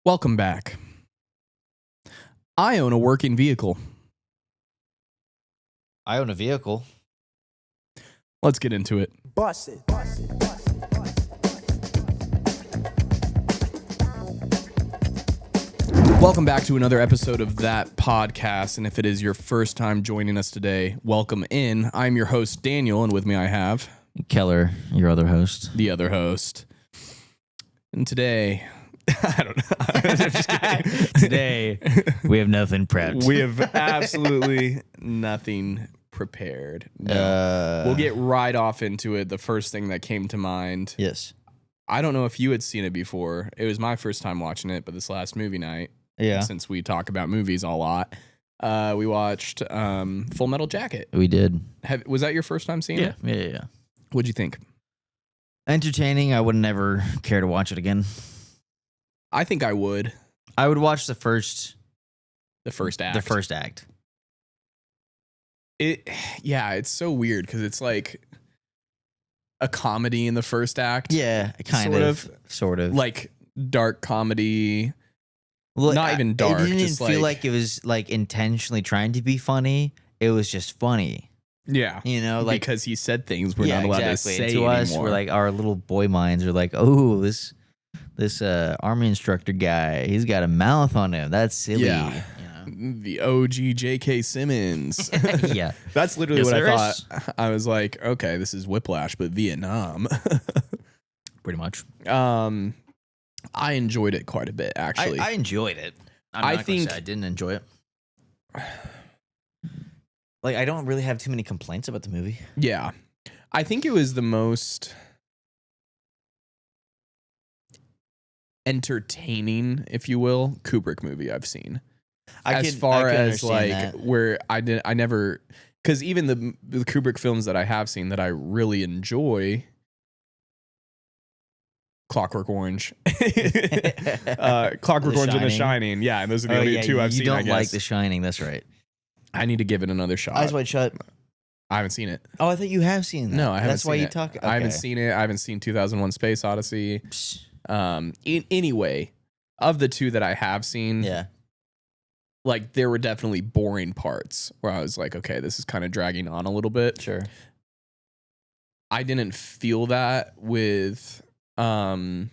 Welcome back. I own a working vehicle. I own a vehicle. Let's get into it. Bust it. Welcome back to another episode of That Podcast. And if it is your first time joining us today, welcome in. I'm your host, Daniel, and with me I have Keller, your other host. the other host. And today, I don't know. I'm just kidding. Today, we have nothing prepped. We have absolutely nothing prepared. No. We'll get right off into it. The first thing that came to mind. Yes. I don't know if you had seen it before. It was my first time watching it, but this last movie night, Yeah. since we talk about movies a lot, we watched Full Metal Jacket. We did. Was that your first time seeing it? Yeah. What'd you think? Entertaining. I would never care to watch it again. I think I would. I would watch the first act. The first act. It's so weird because it's like a comedy in the first act. Yeah, sort of. Like dark comedy. Well, not even dark. It didn't just feel like it was like intentionally trying to be funny. It was just funny. Yeah. You know, like because he said things we're not allowed to say to us, anymore. we're like, our little boy minds are like, oh, this army instructor guy, he's got a mouth on him. That's silly. Yeah. You know? The OG J.K. Simmons. Yeah. That's literally what I there thought. I was like, okay, this is Whiplash, but Vietnam. Pretty much. I enjoyed it quite a bit, actually. I enjoyed it. I think I didn't enjoy it. Like, I don't really have too many complaints about the movie. Yeah. I think it was the most entertaining, if you will, Kubrick movie I've seen. As far as like that. Where I never, because even the Kubrick films that I have seen that I really enjoy, Clockwork Orange, Clockwork Orange and The Shining. Yeah, and those are the only two I've seen. You I don't guess. like The Shining, that's right. I need to give it another shot. Eyes Wide Shut. I haven't seen it. Oh, I thought you have seen that. No, I haven't. That's seen why it. you talk. Okay. I haven't seen it. I haven't seen 2001: Space Odyssey. Anyway, of the two that I have seen, Yeah. like there were definitely boring parts where I was like, okay, this is kind of dragging on a little bit. Sure. I didn't feel that with Full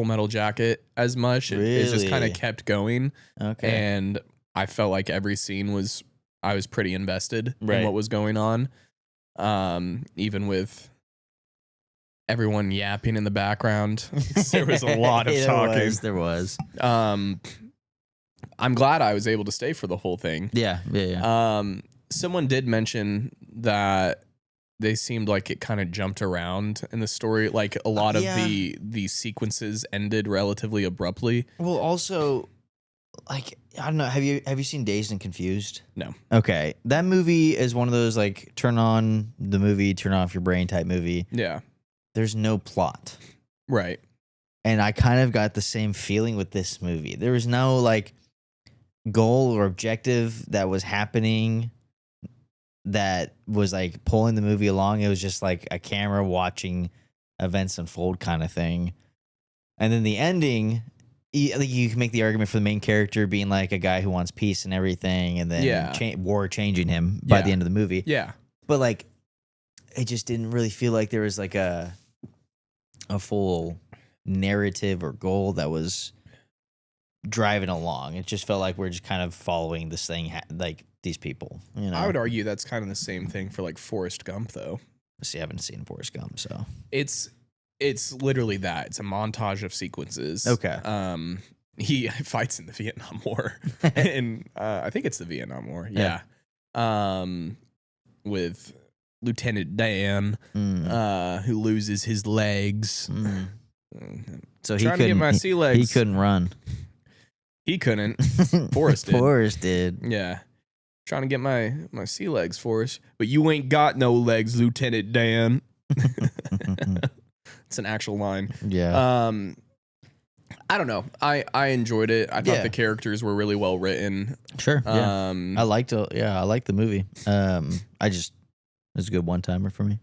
Metal Jacket as much. It just kind of Really? kept going. Okay. And I felt like every scene I was pretty invested in Right. what was going on. Even with everyone yapping in the background. There was a lot of talking. There was. I'm glad I was able to stay for the whole thing. Yeah. Someone did mention that they seemed like it kind of jumped around in the story. Like a lot of the sequences ended relatively abruptly. Well, also, like, I don't know. Have you seen Dazed and Confused? No. Okay, that movie is one of those like turn on the movie, turn off your brain type movie. Yeah. There's no plot, Right. and I kind of got the same feeling with this movie. There was no like goal or objective that was happening that was like pulling the movie along. It was just like a camera watching events unfold kind of thing. And then the ending, you can make the argument for the main character being like a guy who wants peace and everything, and then war changing him by the end of the movie. Yeah. But like, it just didn't really feel like there was like a full narrative or goal that was driving along. It just felt like we're just kind of following this thing, like these people. You know, I would argue that's kind of the same thing for like Forrest Gump, though. See, I haven't seen Forrest Gump, so It's literally that. It's a montage of sequences. Okay. He fights in the Vietnam War, and I think it's the Vietnam War. Yeah. With Lieutenant Dan, who loses his legs. So he Trying to get my sea legs. He couldn't run. He couldn't. Forrest did. Forrest did. Yeah. Trying to get my sea legs, Forrest. But you ain't got no legs, Lieutenant Dan. It's an actual line. Yeah. I don't know. I enjoyed it. I thought the characters were really well written. Sure. Yeah. I liked the movie. It was a good one-timer for me.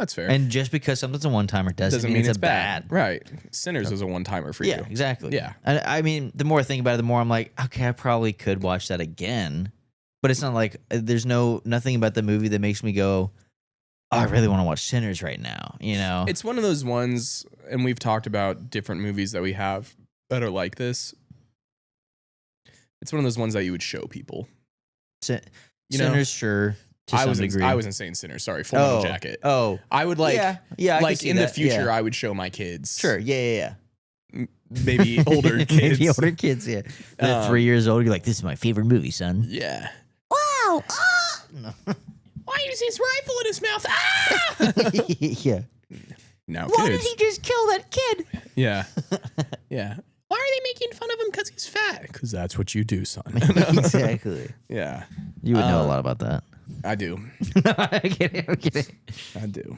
That's fair. And just because something's a one-timer doesn't mean it's bad. Right. Sinners was a one-timer for you. Yeah, exactly. Yeah. And I mean, the more I think about it, the more I'm like, okay, I probably could watch that again. But it's not like there's nothing about the movie that makes me go, oh, I really want to watch Sinners right now. You know, It's one of those ones, and we've talked about different movies that we have that are like this. It's one of those ones that you would show people. Sinners, sure. To some degree. I wasn't saying Sinners. Sorry, Full Metal Jacket. Oh, I would like, yeah. I like in the future, yeah. I would show my kids. Sure, yeah. Maybe older kids. Maybe older kids, yeah. They're 3 years old. You're like, this is my favorite movie, son. Yeah. Wow. Ah! No. Why is his rifle in his mouth? Ah! Yeah. Now, Why kids. did he just kill that kid? Yeah. Yeah. Why are they making fun of him because he's fat? Because that's what you do, son. Exactly. Yeah. You would know a lot about that. I do. I'm kidding. I do.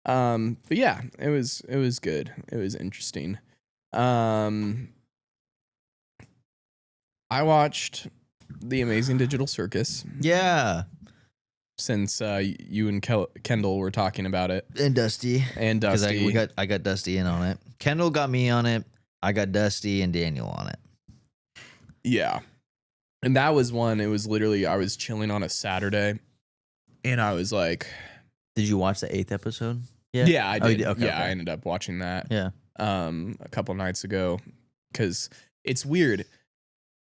But yeah, it was good. It was interesting. I watched The Amazing Digital Circus Yeah. since you and Kendall were talking about it. And Dusty. And Dusty. I got Dusty in on it. Kendall got me on it. I got Dusty and Daniel on it. Yeah. And that was one, it was literally, I was chilling on a Saturday and I was like, Did you watch the 8th episode? Yeah, I did. Oh, you did? Okay, yeah, okay. I ended up watching that. Yeah. A couple nights ago, because it's weird.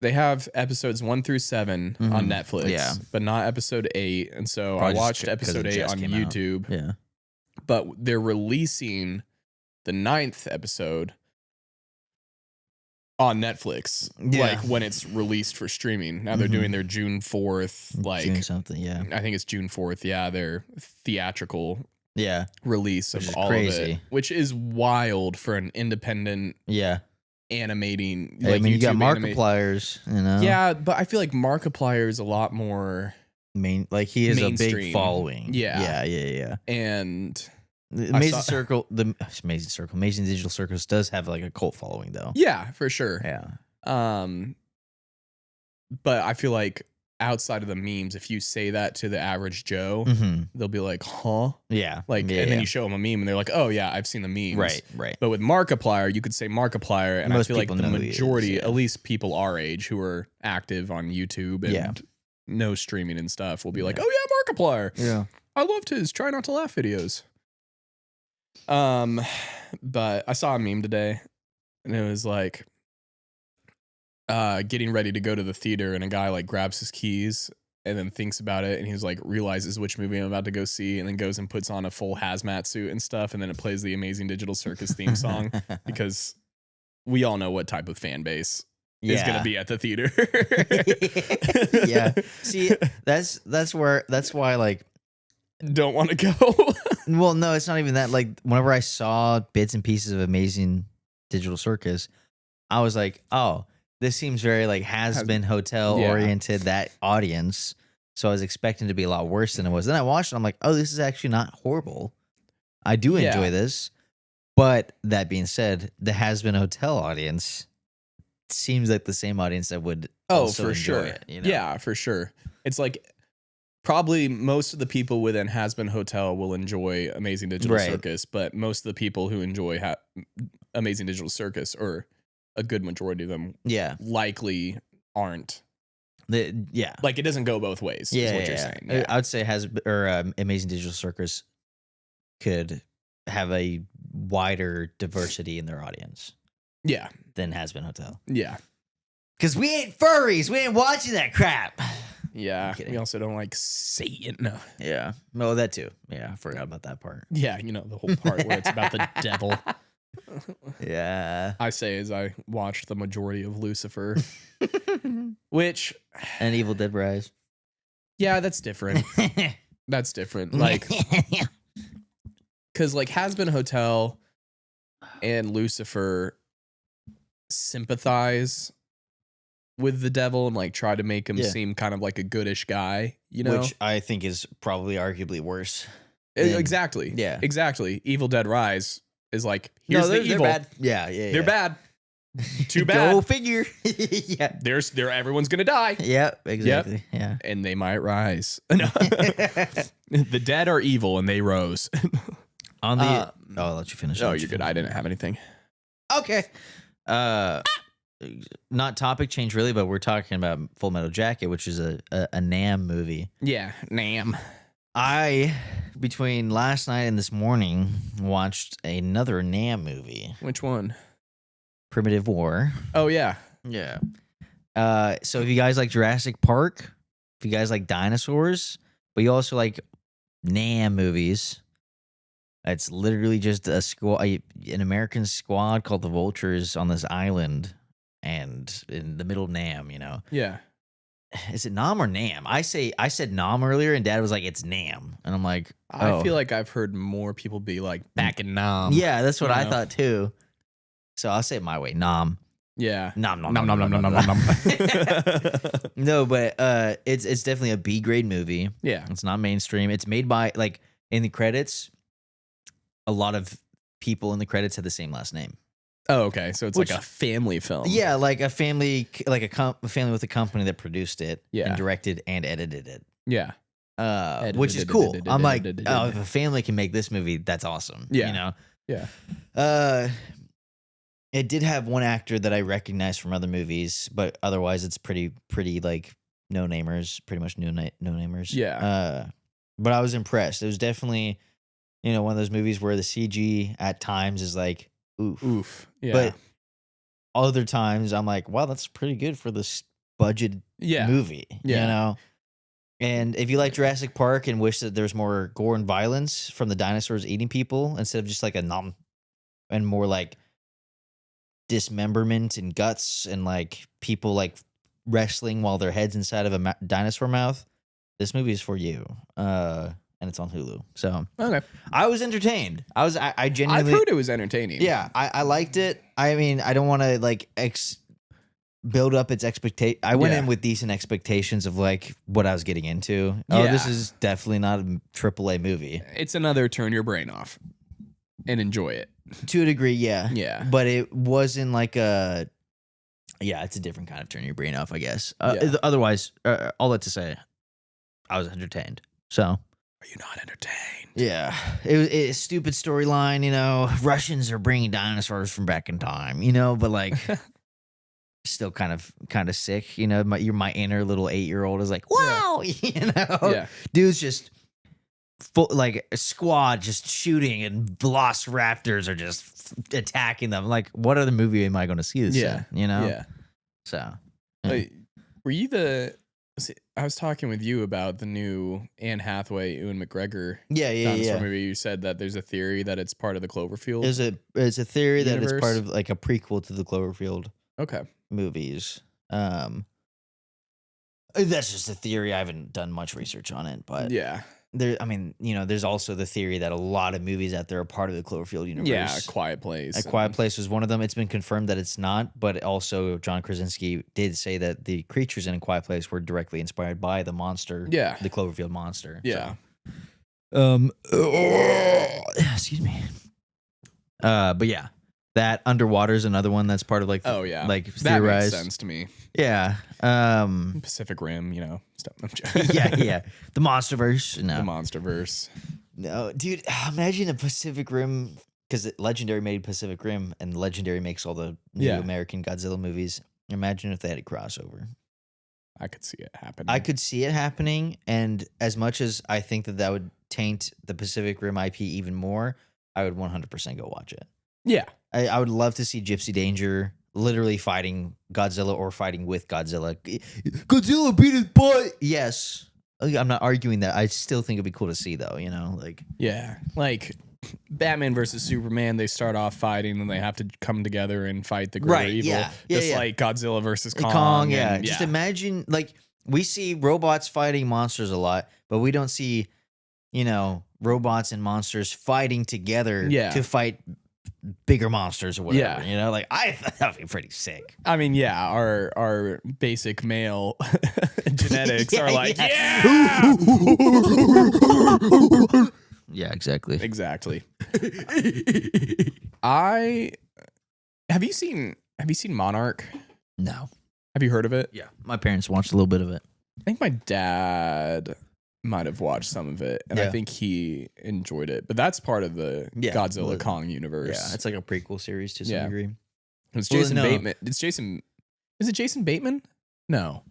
They have episodes 1 through 7 on Netflix, Yeah. but not episode 8. And so Probably I just watched 'cause episode it 8 just on came out. YouTube. Yeah. But they're releasing the 9th episode on Netflix, Yeah. like when it's released for streaming. Now they're doing their June 4th, like June something, yeah. I think it's June 4th. Yeah, their theatrical Yeah. release Which of is all of it, crazy. which is wild for an independent Yeah. animating. I mean, you got YouTube Markiplier's, you know. Yeah, but I feel like Markiplier is a lot more Like he has a mainstream. big following. Yeah. Yeah. and The Amazing Digital Circus does have like a cult following though. yeah, for sure. Yeah. But I feel like outside of the memes, if you say that to the average Joe, they'll be like, "Huh?" Yeah. Like, yeah, and then you show them a meme, and they're like, "Oh yeah, I've seen the memes." Right. But with Markiplier, you could say Markiplier, and Most I feel like people the know who he is, majority, yeah. at least people our age who are active on YouTube and know streaming and stuff, will be like, "Oh yeah, Markiplier. Yeah. I loved his try not to laugh videos." But I saw a meme today, and it was like, getting ready to go to the theater, and a guy like grabs his keys and then thinks about it, and he's like realizes which movie I'm about to go see, and then goes and puts on a full hazmat suit and stuff, and then it plays the Amazing Digital Circus theme song because we all know what type of fan base is going to be at the theater. Yeah. See, that's why like don't want to go. well, no, it's not even that. Like whenever I saw bits and pieces of Amazing Digital Circus, I was like, oh, this seems very like has been hotel oriented, that audience. So I was expecting to be a lot worse than it was. Then I watched it, I'm like, oh, this is actually not horrible. I do enjoy this. But that being said, the has been hotel audience seems like the same audience that would also for enjoy sure. it, you know? Yeah, for sure. It's like probably most of the people within Has Been Hotel will enjoy Amazing Digital Circus, but most of the people who enjoy Amazing Digital Circus, or a good majority of them, likely aren't. Like it doesn't go both ways. Is what you're saying. Yeah. I would say Amazing Digital Circus could have a wider diversity in their audience. Yeah. Than Has Been Hotel. Yeah. Because we ain't furries. We ain't watching that crap. Yeah. We also don't like Satan. Yeah. No, that too. Yeah. I forgot about that part. Yeah. You know, the whole part where it's about the devil. Yeah. I say as I watched the majority of Lucifer, which. And Evil Dead Rise. Yeah, that's different. That's different. Like, because like Has Been Hotel and Lucifer sympathize with the devil and like try to make him seem kind of like a goodish guy, you know, which I think is probably arguably worse. Exactly. Yeah. Exactly. Evil Dead Rise is like, here's the evil. They're bad. Yeah. They're bad. Too bad. Go figure. Yeah. Everyone's gonna die. Yep. Exactly. Yeah. And they might rise. No. The dead are evil and they rose. On the I'll let you finish. Oh, you're good. I didn't have anything. Okay. Not topic change really, but we're talking about Full Metal Jacket, which is a Nam movie. Yeah, Nam. I, between last night and this morning, watched another Nam movie. Which one? Primitive War. Oh, yeah. Yeah. So if you guys like Jurassic Park, if you guys like dinosaurs, but you also like Nam movies, it's literally just a an American squad called the Vultures on this island, and in the middle of Nam, you know. Yeah. Is it Nam or Nam? I said Nam earlier, and Dad was like, "It's Nam," and I'm like, oh. I feel like I've heard more people be like back in Nam. Yeah, that's what I thought too. So I'll say it my way, Nam. Yeah. Nom nom Nom nom nom nom nom nom nom nom. nom. No, but it's definitely a B grade movie. Yeah. It's not mainstream. It's made by, like, in the credits, a lot of people in the credits had the same last name. Oh, okay. So it's like a family film. Yeah, like a family, like a family with a company that produced it, Yeah. and directed and edited it. Yeah. Which is cool. I'm like, oh, if a family can make this movie, that's awesome. Yeah. You know? Yeah. It did have one actor that I recognized from other movies, but otherwise it's pretty like no-namers, pretty much no-namers. Yeah. But I was impressed. It was definitely, you know, one of those movies where the CG at times is like, oof. Oof. Yeah. But other times I'm like, wow, that's pretty good for this budget movie. Yeah. You know? And if you like Jurassic Park and wish that there's more gore and violence from the dinosaurs eating people instead of just like a nom, and more like dismemberment and guts and like people like wrestling while their heads inside of a dinosaur mouth, this movie is for you. And it's on Hulu. So okay, I was entertained. I genuinely, I've heard it was entertaining. Yeah, I liked it. I mean, I don't want to like build up its expectation. I went in with decent expectations of like what I was getting into. Oh, this is definitely not a AAA movie. It's another turn your brain off and enjoy it. To a degree, yeah. Yeah. But it wasn't like a... Yeah, it's a different kind of turn your brain off, I guess. Otherwise, all that to say, I was entertained. So... Are you not entertained? Yeah. It's a stupid storyline, you know. Russians are bringing dinosaurs from back in time, you know, but like... still kind of sick, you know. My inner little 8-year-old is like, wow, you know. Yeah. Dude's just... full, like a squad just shooting and velociraptors are just attacking them. Like, what other movie am I going to see this in? You know? Yeah. So, were you I was talking with you about the new Anne Hathaway, Ewan McGregor dinosaur movie. You said that there's a theory that it's part of the Cloverfield. There's a theory that universe? it's part of like a prequel to the Cloverfield movies. That's just a theory. I haven't done much research on it, but yeah. I mean, you know, there's also the theory that a lot of movies out there are part of the Cloverfield universe. Yeah, A Quiet Place. A Quiet Place was one of them. It's been confirmed that it's not, but also John Krasinski did say that the creatures in A Quiet Place were directly inspired by the monster, the Cloverfield monster. Yeah. So. Excuse me. But yeah, that Underwater is another one that's part of like, like theorized. That makes sense to me. Yeah. Pacific Rim, you know, stuff. yeah. The Monsterverse. No. The Monsterverse. No, dude, imagine a Pacific Rim, because Legendary made Pacific Rim and Legendary makes all the new American Godzilla movies. Imagine if they had a crossover. I could see it happening. I could see it happening, and as much as I think that would taint the Pacific Rim IP even more, I would 100% go watch it. Yeah. I would love to see Gypsy Danger literally fighting Godzilla or fighting with Godzilla. Godzilla beat his butt. Yes. I'm not arguing that. I still think it'd be cool to see, though, you know? Like, yeah. Like Batman versus Superman, they start off fighting and they have to come together and fight the greater evil. Just like Godzilla versus Kong. Just imagine, like, we see robots fighting monsters a lot, but we don't see, you know, robots and monsters fighting together to fight bigger monsters or whatever, you know, like I thought that'd be pretty sick. I mean, our basic male genetics are like, exactly. Have you seen Monarch? No. Have you heard of it? Yeah, my parents watched a little bit of it. I think my dad might have watched some of it, and I Yeah. think he enjoyed it. But that's part of the Yeah, Godzilla well, Kong yeah, universe. it's like a prequel series to some Yeah. degree. It's Well, Jason no. Bateman. It's Jason. Is it Jason Bateman? No.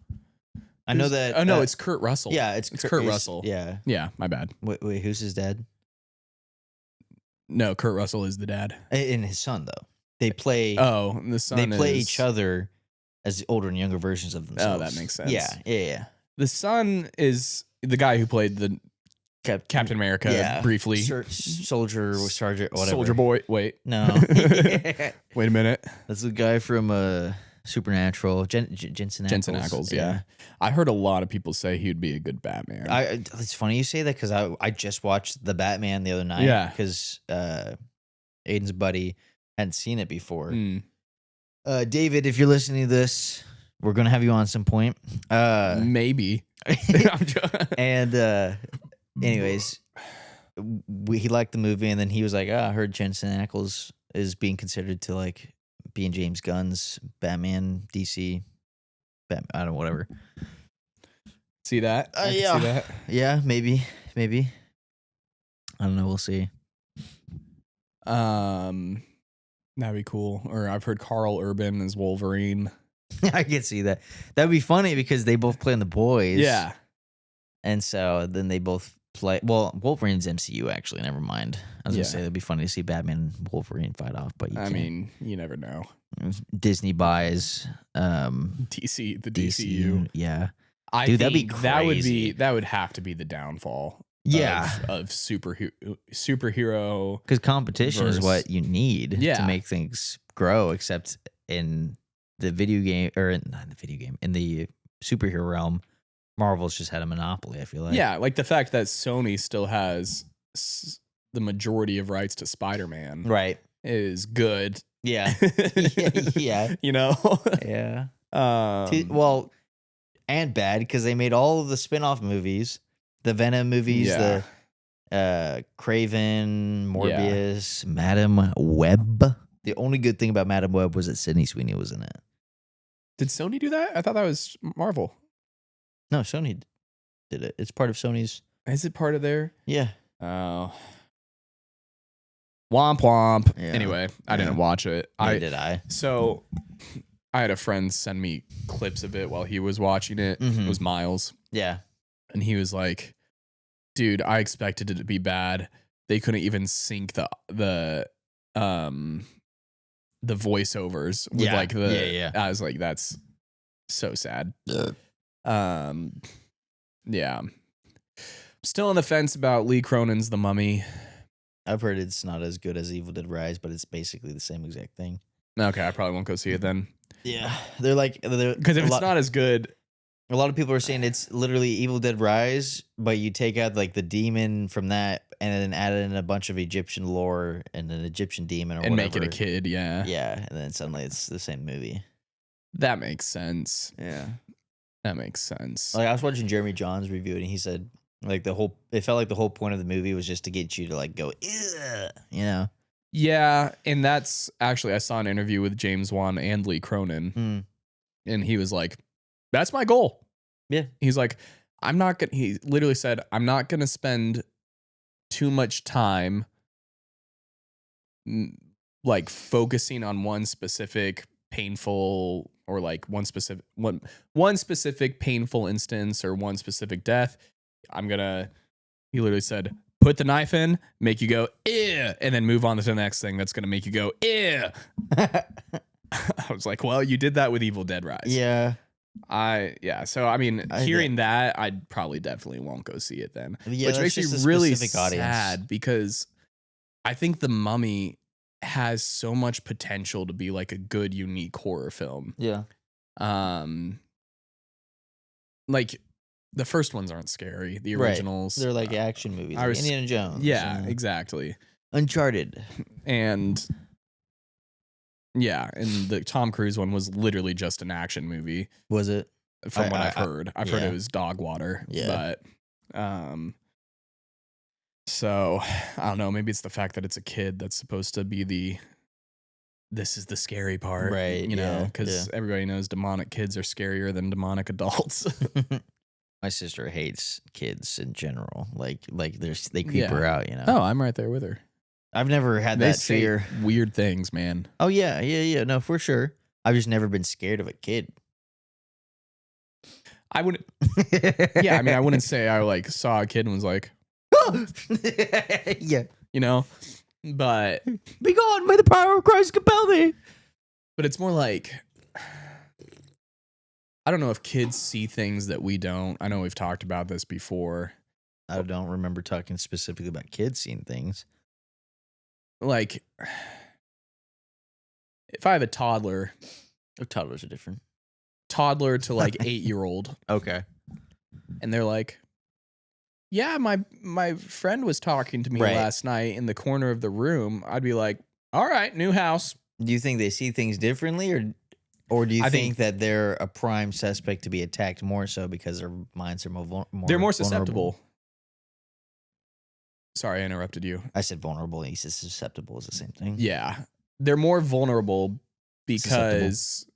I know that. Oh no, it's Kurt Russell. Yeah, it's Kurt Russell. Yeah. Yeah, my bad. Wait, who's his dad? No, Kurt Russell is the dad. And his son though. They play. Oh, and the son. They play is, each other as the older and younger versions of themselves. Oh, that makes sense. Yeah. The son is the guy who played the Captain America briefly. Soldier, Sergeant, whatever. Soldier Boy. Wait. No. Wait a minute. That's the guy from Supernatural. Jensen Ackles. Jensen Ackles, yeah. I heard a lot of people say he would be a good Batman. It's funny you say that because I just watched The Batman the other night. Yeah. Because Aiden's buddy hadn't seen it before. Mm. David, if you're listening to this, we're going to have you on some point. Maybe. And anyways, he liked the movie, and then he was like, I heard Jensen Ackles is being considered to like be in James Gunn's Batman, DC, Batman, I don't know, whatever. See that? I can yeah. see that. Yeah, maybe. I don't know. We'll see. That'd be cool. Or I've heard Carl Urban as Wolverine. I can see that. That'd be funny because they both play in The Boys. Yeah. And so then they both play. Well, Wolverine's MCU, actually. Never mind. I was going to say it'd be funny to see Batman and Wolverine fight off, but I mean, you never know. Disney buys DC, the DCU. Yeah. Dude, that'd be crazy. That would have to be the downfall. Yeah. Of superhero. Because competition is what you need to Yeah. make things grow, except in the video game, or not in the video game, in the superhero realm, Marvel's just had a monopoly, I feel like. Yeah, like the fact that Sony still has the majority of rights to Spider-Man Right. is good. Yeah. Yeah. You know? Yeah. Um, Well, and bad because they made all of the spin-off movies, the Venom movies, Yeah. the Craven, Morbius, Madam Web. The only good thing about Madam Web was that Sydney Sweeney was in it. Did Sony do that? I thought that was Marvel. No, Sony did it. It's part of Sony's. Is it part of their? Yeah. Oh. Womp womp. Yeah. Anyway, I didn't watch it. Neither did I. So I had a friend send me clips of it while he was watching it. Mhm. It was Miles. Yeah. And he was like, dude, I expected it to be bad. They couldn't even sync the voiceovers with Yeah. like the Yeah. I was like, that's so sad. Yeah. Still on the fence about Lee Cronin's The Mummy. I've heard it's not as good as Evil Dead Rise, but it's basically the same exact thing. Okay, I probably won't go see it then. Yeah. They're like, Because if it's not as good, a lot of people are saying it's literally Evil Dead Rise, but you take out like the demon from that and then add in a bunch of Egyptian lore and an Egyptian demon or and whatever. make it a kid, yeah. Yeah, and then suddenly it's the same movie. That makes sense. Yeah. That makes sense. Like I was watching Jeremy John's review and he said like it felt like the whole point of the movie was just to get you to like go, ugh, you know? Yeah, and that's actually I saw an interview with James Wan and Lee Cronin, and he was like, "That's my goal." Yeah, he's like, "I'm not gonna." He literally said, "I'm not gonna spend too much time, like focusing on one specific painful or like one specific painful instance or one specific death. I'm gonna." He literally said, put the knife in, make you go, ew, and then move on to the next thing that's going to make you go, ew. I was like, well, you did that with Evil Dead Rise. Yeah. So, I mean, hearing that, I probably definitely won't go see it then. Yeah, which makes me really sad because I think The Mummy has so much potential to be like a good, unique horror film. Yeah. Like, the first ones aren't scary. The originals. They're like action movies. Like Indiana Jones. Yeah, exactly. Uncharted. And yeah, and the Tom Cruise one was literally just an action movie. Was it? From what I've heard. I've heard it was dog water. Yeah. But so I don't know, maybe it's the fact that it's a kid that's supposed to be this is the scary part. Right. You know, because everybody knows demonic kids are scarier than demonic adults. My sister hates kids in general. Like they creep her Yeah. out, you know. Oh, I'm right there with her. I've never had They that say fear. weird things, man. Oh yeah. No, for sure. I've just never been scared of a kid. I wouldn't. Yeah, I mean, I wouldn't say I like saw a kid and was like, Yeah. you know, but Be gone, may the power of Christ compel thee. it's more like, I don't know if kids see things that we don't. I know we've talked about this before. I don't remember talking specifically about kids seeing things. Like, if I have a toddler Oh, toddlers are different. to like 8-year-old, Okay. and they're like, yeah, my friend was talking to me Right. last night in the corner of the room, I'd be like, all right, new house. Do you think they see things differently, or do you I think think that they're a prime suspect to be attacked more so because their minds are more they're more vulnerable? susceptible. Sorry, I interrupted you. I said vulnerable. He says susceptible is the same thing. Yeah. They're more vulnerable because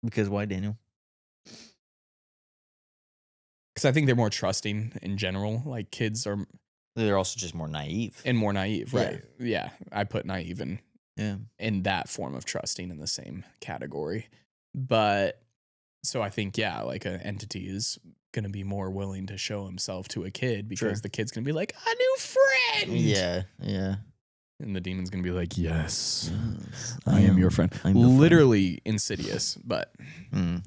Because why, Daniel? I think they're more trusting in general. Like kids are They're also just more naive. and more naive, Yeah. right? Yeah. I put naive Yeah. in that form of trusting in the same category. But so I think, yeah, like an entity is going to be more willing to show himself to a kid because Sure. the kid's going to be like, a new friend. Yeah. And the demon's going to be like, yes, Yes, I am your friend. I'm your friend. Literally Insidious, but Mm.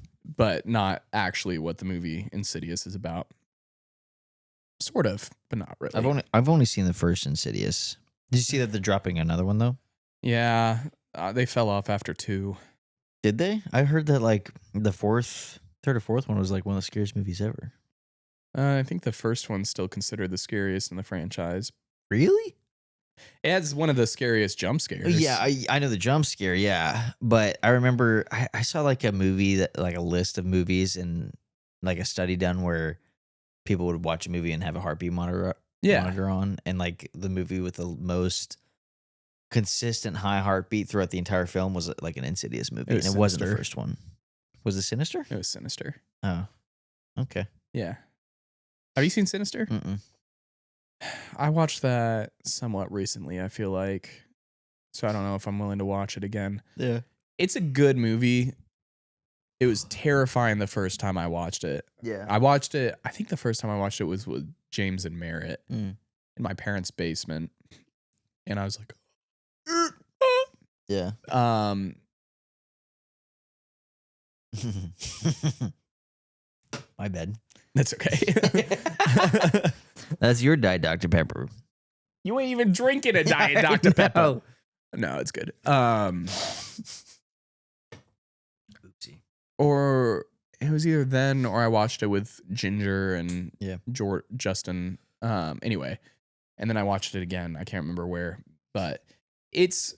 not actually what the movie Insidious is about. Sort of, but not really. I've only seen the first Insidious. Did you see that they're dropping another one though? Yeah, they fell off after 2. Did they? I heard that like the third or fourth one was like one of the scariest movies ever. I think the first one's still considered the scariest in the franchise. Really? It has one of the scariest jump scares. Yeah, I know the jump scare, yeah. But I remember I saw like a movie that like a list of movies and like a study done where people would watch a movie and have a heartbeat monitor on, and like the movie with the most consistent high heartbeat throughout the entire film was like an Insidious movie, was and it wasn't the Sinister. first one. Was it Sinister? It was Sinister. Oh, okay. Yeah. Have you seen Sinister? Mm-mm. I watched that somewhat recently, I feel like. So I don't know if I'm willing to watch it again. Yeah. It's a good movie. It was terrifying the first time I watched it. Yeah. I watched it, I think the first time I watched it was with James and Merritt Mm. in my parents' basement. And I was like, Yeah. My bad. That's okay. That's your Diet Dr. Pepper. You ain't even drinking a Diet Dr. Pepper. No, it's good. Oopsie. Or it was either then or I watched it with Ginger and Yeah. Justin. Anyway, and then I watched it again. I can't remember where, but it's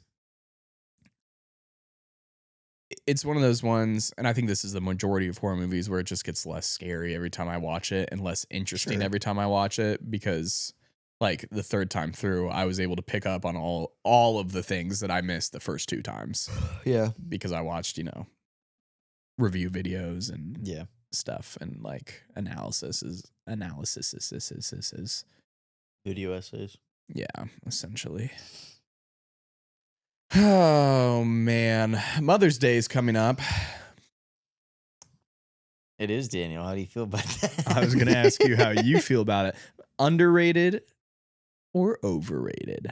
one of those ones, and I think this is the majority of horror movies where it just gets less scary every time I watch it and less interesting Sure. every time I watch it, because like the third time through, I was able to pick up on all of the things that I missed the first 2 times Yeah. because I watched, review videos and Yeah. stuff and like analysis. Video essays. Yeah, essentially. Oh man, Mother's Day is coming up. It is, Daniel. How do you feel about that? I was going to ask you how you feel about it. Underrated or overrated?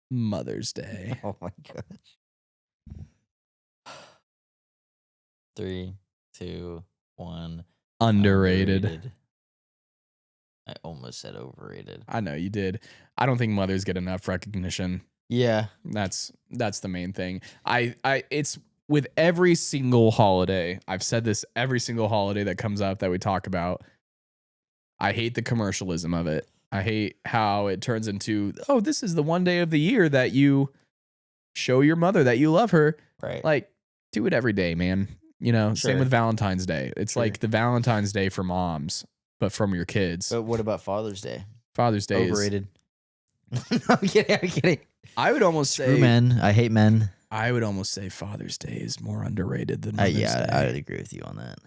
Mother's Day. Oh my gosh. 3, 2, 1. Underrated. I almost said overrated. I know you did. I don't think mothers get enough recognition. Yeah. That's the main thing. It's with every single holiday. I've said this every single holiday that comes up that we talk about. I hate the commercialism of it. I hate how it turns into, oh, this is the one day of the year that you show your mother that you love her. Right. Like, do it every day, man. Same Sure. with Valentine's Day. It's Sure. like the Valentine's Day for moms, but from your kids. But what about Father's Day? Father's Day Overrated. No, I'm kidding. I would almost say Screw men. I hate men. I would almost say Father's Day is more underrated than Mother's Yeah, Day. I would agree with you on that.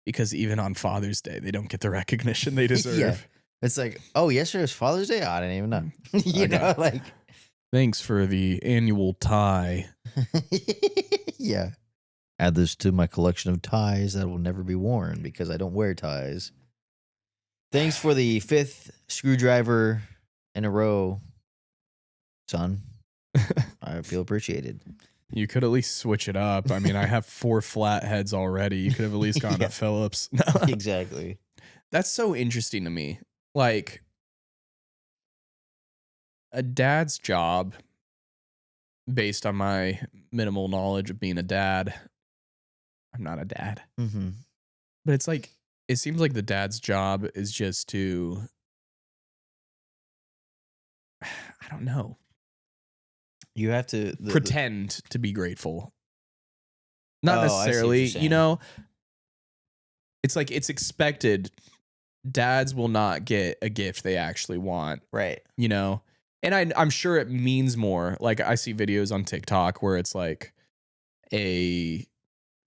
Because even on Father's Day, they don't get the recognition they deserve. Yeah. It's like, oh, yesterday was Father's Day? Oh, I didn't even know. You know, like. Thanks for the annual tie. Yeah. Add this to my collection of ties that will never be worn because I don't wear ties. Thanks for the 5th screwdriver in a row, son. I feel appreciated. You could at least switch it up. I mean, I have 4 flat heads already. You could have at least gone to Phillips. Exactly. That's so interesting to me. Like, a dad's job, based on my minimal knowledge of being a dad, I'm not a dad. Mm-hmm. But it's like, it seems like the dad's job is just to, I don't know, You have to pretend to be grateful. Not Oh, I see what necessarily, you're you saying. know, it's like it's expected. Dads will not get a gift they actually want, Right. you know? And I'm sure it means more. Like, I see videos on TikTok where it's like a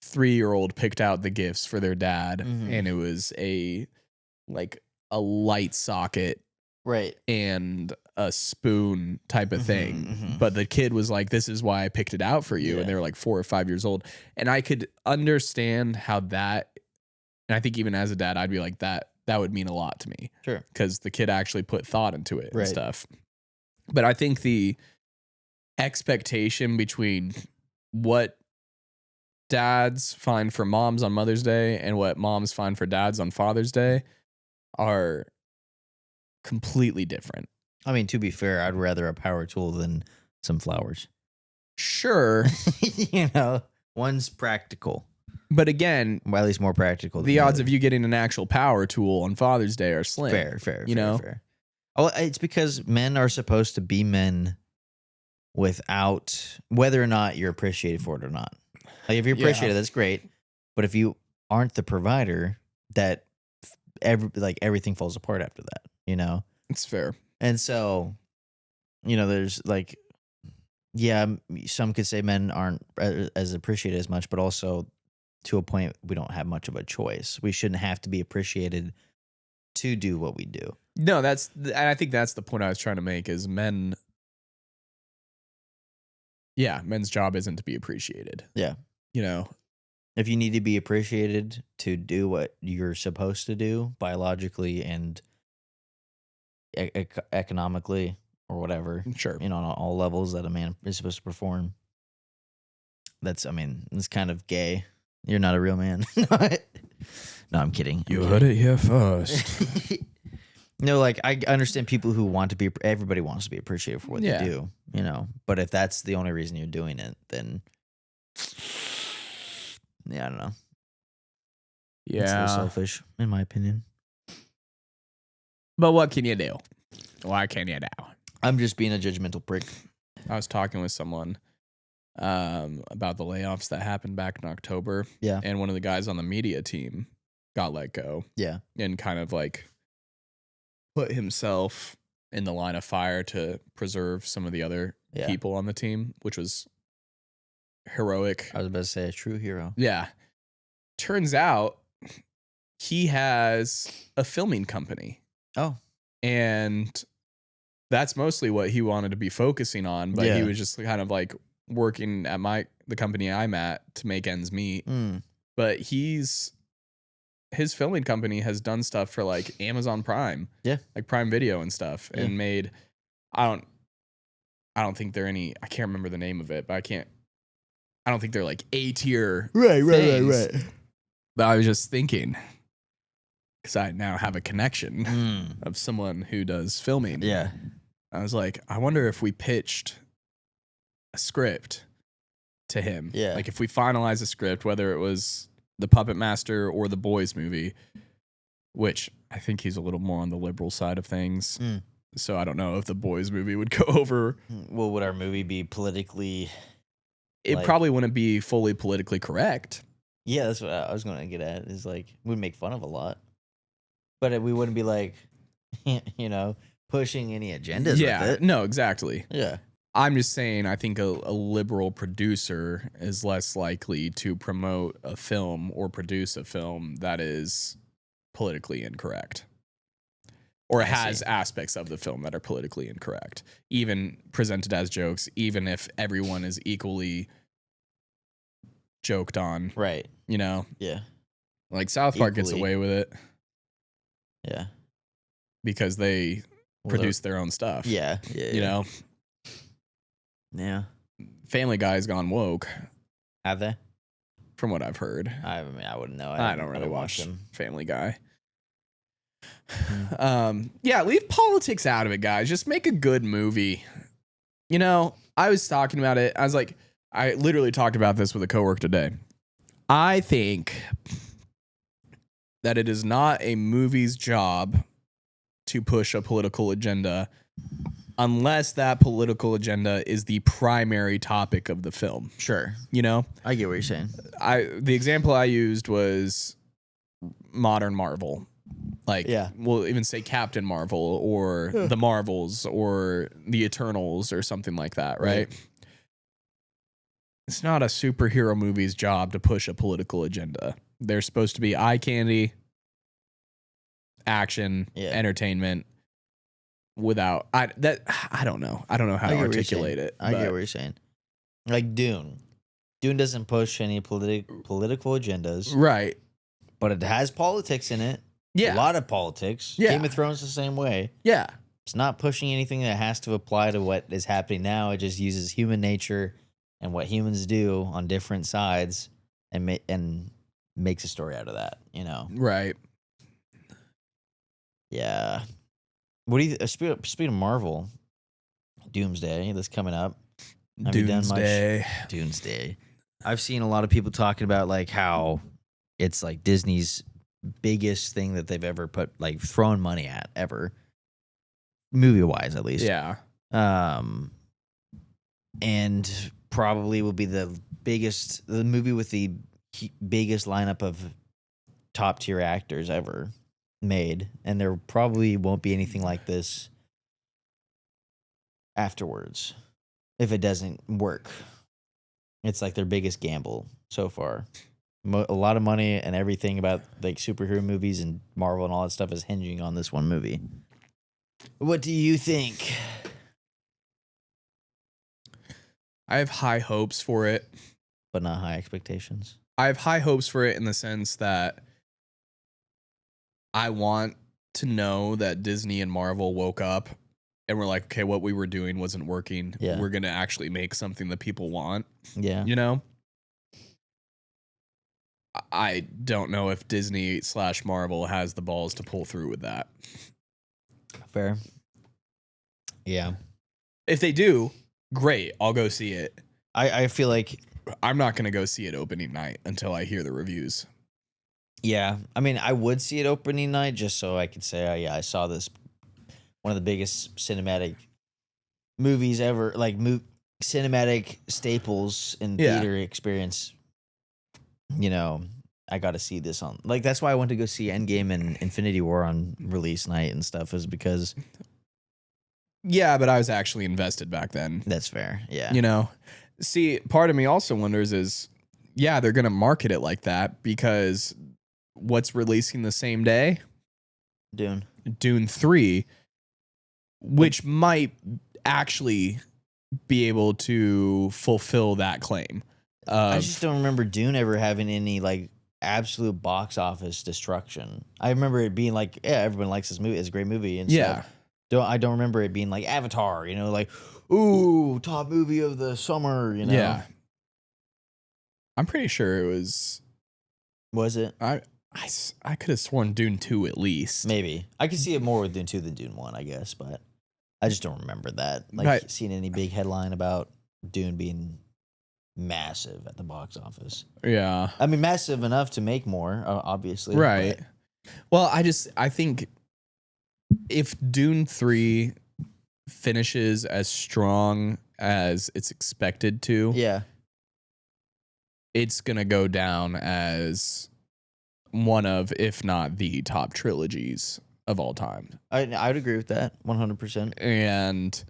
3-year-old picked out the gifts for their dad, Mhm. and it was a light socket Right. and a spoon type of thing. mhm. But the kid was like, this is why I picked it out for you. Yeah. And they were like 4 or 5 years old. And I could understand how that, and I think even as a dad, I'd be like, that would mean a lot to me. Sure. Because the kid actually put thought into it Right. and stuff. But I think the expectation between what dads find for moms on Mother's Day and what moms find for dads on Father's Day are completely different. I mean, to be fair, I'd rather a power tool than some flowers. Sure. You know, one's practical. But again, Well, at least more practical. the odds of you getting an actual power tool on Father's Day are slim. Fair. You know? Fair. Oh, it's because men are supposed to be men without whether or not you're appreciated for it or not. Like if you're appreciated, that's great. But if you aren't the provider, that everything falls apart after that. You know, It's fair. and so you know, there's like, yeah, some could say men aren't as appreciated as much, but also to a point we don't have much of a choice. We shouldn't have to be appreciated to do what we do. No, I think that's the point I was trying to make is men's job isn't to be appreciated. Yeah. You know, If you need to be appreciated to do what you're supposed to do biologically and economically or whatever, sure. you know, on all levels that a man is supposed to perform, it's kind of gay. You're not a real man. No, I'm kidding. You heard it here first. No, like I understand people who want to be. Everybody wants to be appreciated for what Yeah. they do, you know. But if that's the only reason you're doing it, then yeah, I don't know. It's a little Yeah. selfish, in my opinion. But what can you do? Why can you do? I'm just being a judgmental prick. I was talking with someone about the layoffs that happened back in October. Yeah. And one of the guys on the media team got let go. Yeah. And kind of like put himself in the line of fire to preserve some of the other Yeah. people on the team, which was heroic. I was about to say a true hero. Yeah. Turns out he has a filming company. Oh. And that's mostly what he wanted to be focusing on, but Yeah. he was just kind of like working at the company I'm at to make ends meet. Mm. But his filming company has done stuff for like Amazon Prime. Yeah. Like Prime Video and stuff. Yeah. And made I don't think they're I can't remember the name of it, but I don't think they're like A tier. Right. But I was just thinking, because I now have a connection Mm. of someone who does filming. Yeah. I was like, I wonder if we pitched a script to him. Yeah. Like if we finalize a script, whether it was The Puppet Master or The Boys movie, which I think he's a little more on the liberal side of things. Mm. So I don't know if The Boys movie would go over. Well, would our movie be politically? It probably wouldn't be fully politically correct. Yeah, that's what I was going to get at. Is like we'd make fun of a lot, but we wouldn't be like, you know, pushing any agendas. Yeah, with it. no, exactly. Yeah. I'm just saying, I think a liberal producer is less likely to promote a film or produce a film that is politically incorrect or I see. has aspects of the film that are politically incorrect, even presented as jokes, even if everyone is equally joked on, Right. you know? Yeah. Like South Park gets Equally. away with it Yeah. because they Well, produce their own stuff, yeah. Yeah. you know? Yeah. Family Guy's gone woke, Have they? from what I've heard. I mean, I wouldn't know. I don't really watch watch them. Family Guy. Hmm. Yeah, leave politics out of it, guys. Just make a good movie. You know, I was talking about it. I was like, I literally talked about this with a coworker today. I think that it is not a movie's job to push a political agenda unless that political agenda is the primary topic of the film. Sure. You know, I get what you're saying. the example I used was modern Marvel. Like, Yeah. we'll even say Captain Marvel or the Marvels or the Eternals or something like that, right? It's not a superhero movie's job to push a political agenda. They're supposed to be eye candy, action, entertainment. Without I don't know. I don't know how to articulate it. I get what you're saying. Like Dune. Dune doesn't push any political agendas. Right. But it has politics in it. Yeah. A lot of politics. Yeah. Game of Thrones the same way. Yeah. It's not pushing anything that has to apply to what is happening now. It just uses human nature and what humans do on different sides and makes a story out of that, you know? Right. Yeah. What do you speaking of Marvel, Doomsday that's coming up? Have you done much? Doomsday. I've seen a lot of people talking about like how it's like Disney's biggest thing that they've ever put like thrown money at ever, movie wise at least. Yeah. And probably will be the movie with the biggest lineup of top tier actors ever made, and there probably won't be anything like this afterwards if it doesn't work. It's like their biggest gamble so far. A lot of money and everything about like superhero movies and Marvel and all that stuff is hinging on this one movie. What do you think? I have high hopes for it, but not high expectations. I have high hopes for it in the sense that I want to know that Disney and Marvel woke up and were like, okay, what we were doing wasn't working. Yeah. We're going to actually make something that people want. Yeah. You know? I don't know if Disney / Marvel has the balls to pull through with that. Fair. Yeah. If they do, great. I'll go see it. I feel like I'm not going to go see it opening night until I hear the reviews. Yeah. I mean, I would see it opening night just so I could say, oh, yeah, I saw this. One of the biggest cinematic movies ever, like cinematic staples in theater experience. You know, I got to see this on. Like, that's why I went to go see Endgame and Infinity War on release night and stuff, is because. Yeah, but I was actually invested back then. That's fair. Yeah. You know, see, part of me also wonders is, yeah, they're going to market it like that because what's releasing the same day? Dune 3, which might actually be able to fulfill that claim. I just don't remember Dune ever having any like absolute box office destruction. I remember it being like, yeah, everyone likes this movie. It's a great movie and stuff. I don't remember it being like Avatar, you know, like, ooh, top movie of the summer, you know. Yeah. I'm pretty sure it was. Was it? I could have sworn Dune 2 at least. Maybe. I could see it more with Dune 2 than Dune 1, I guess, but I just don't remember that. Like seeing any big headline about Dune being massive at the box office. Yeah. I mean, massive enough to make more, obviously. Right. Well, I think if Dune 3 finishes as strong as it's expected to, yeah, it's going to go down as one of, if not the top trilogies of all time. I would agree with that 100%. And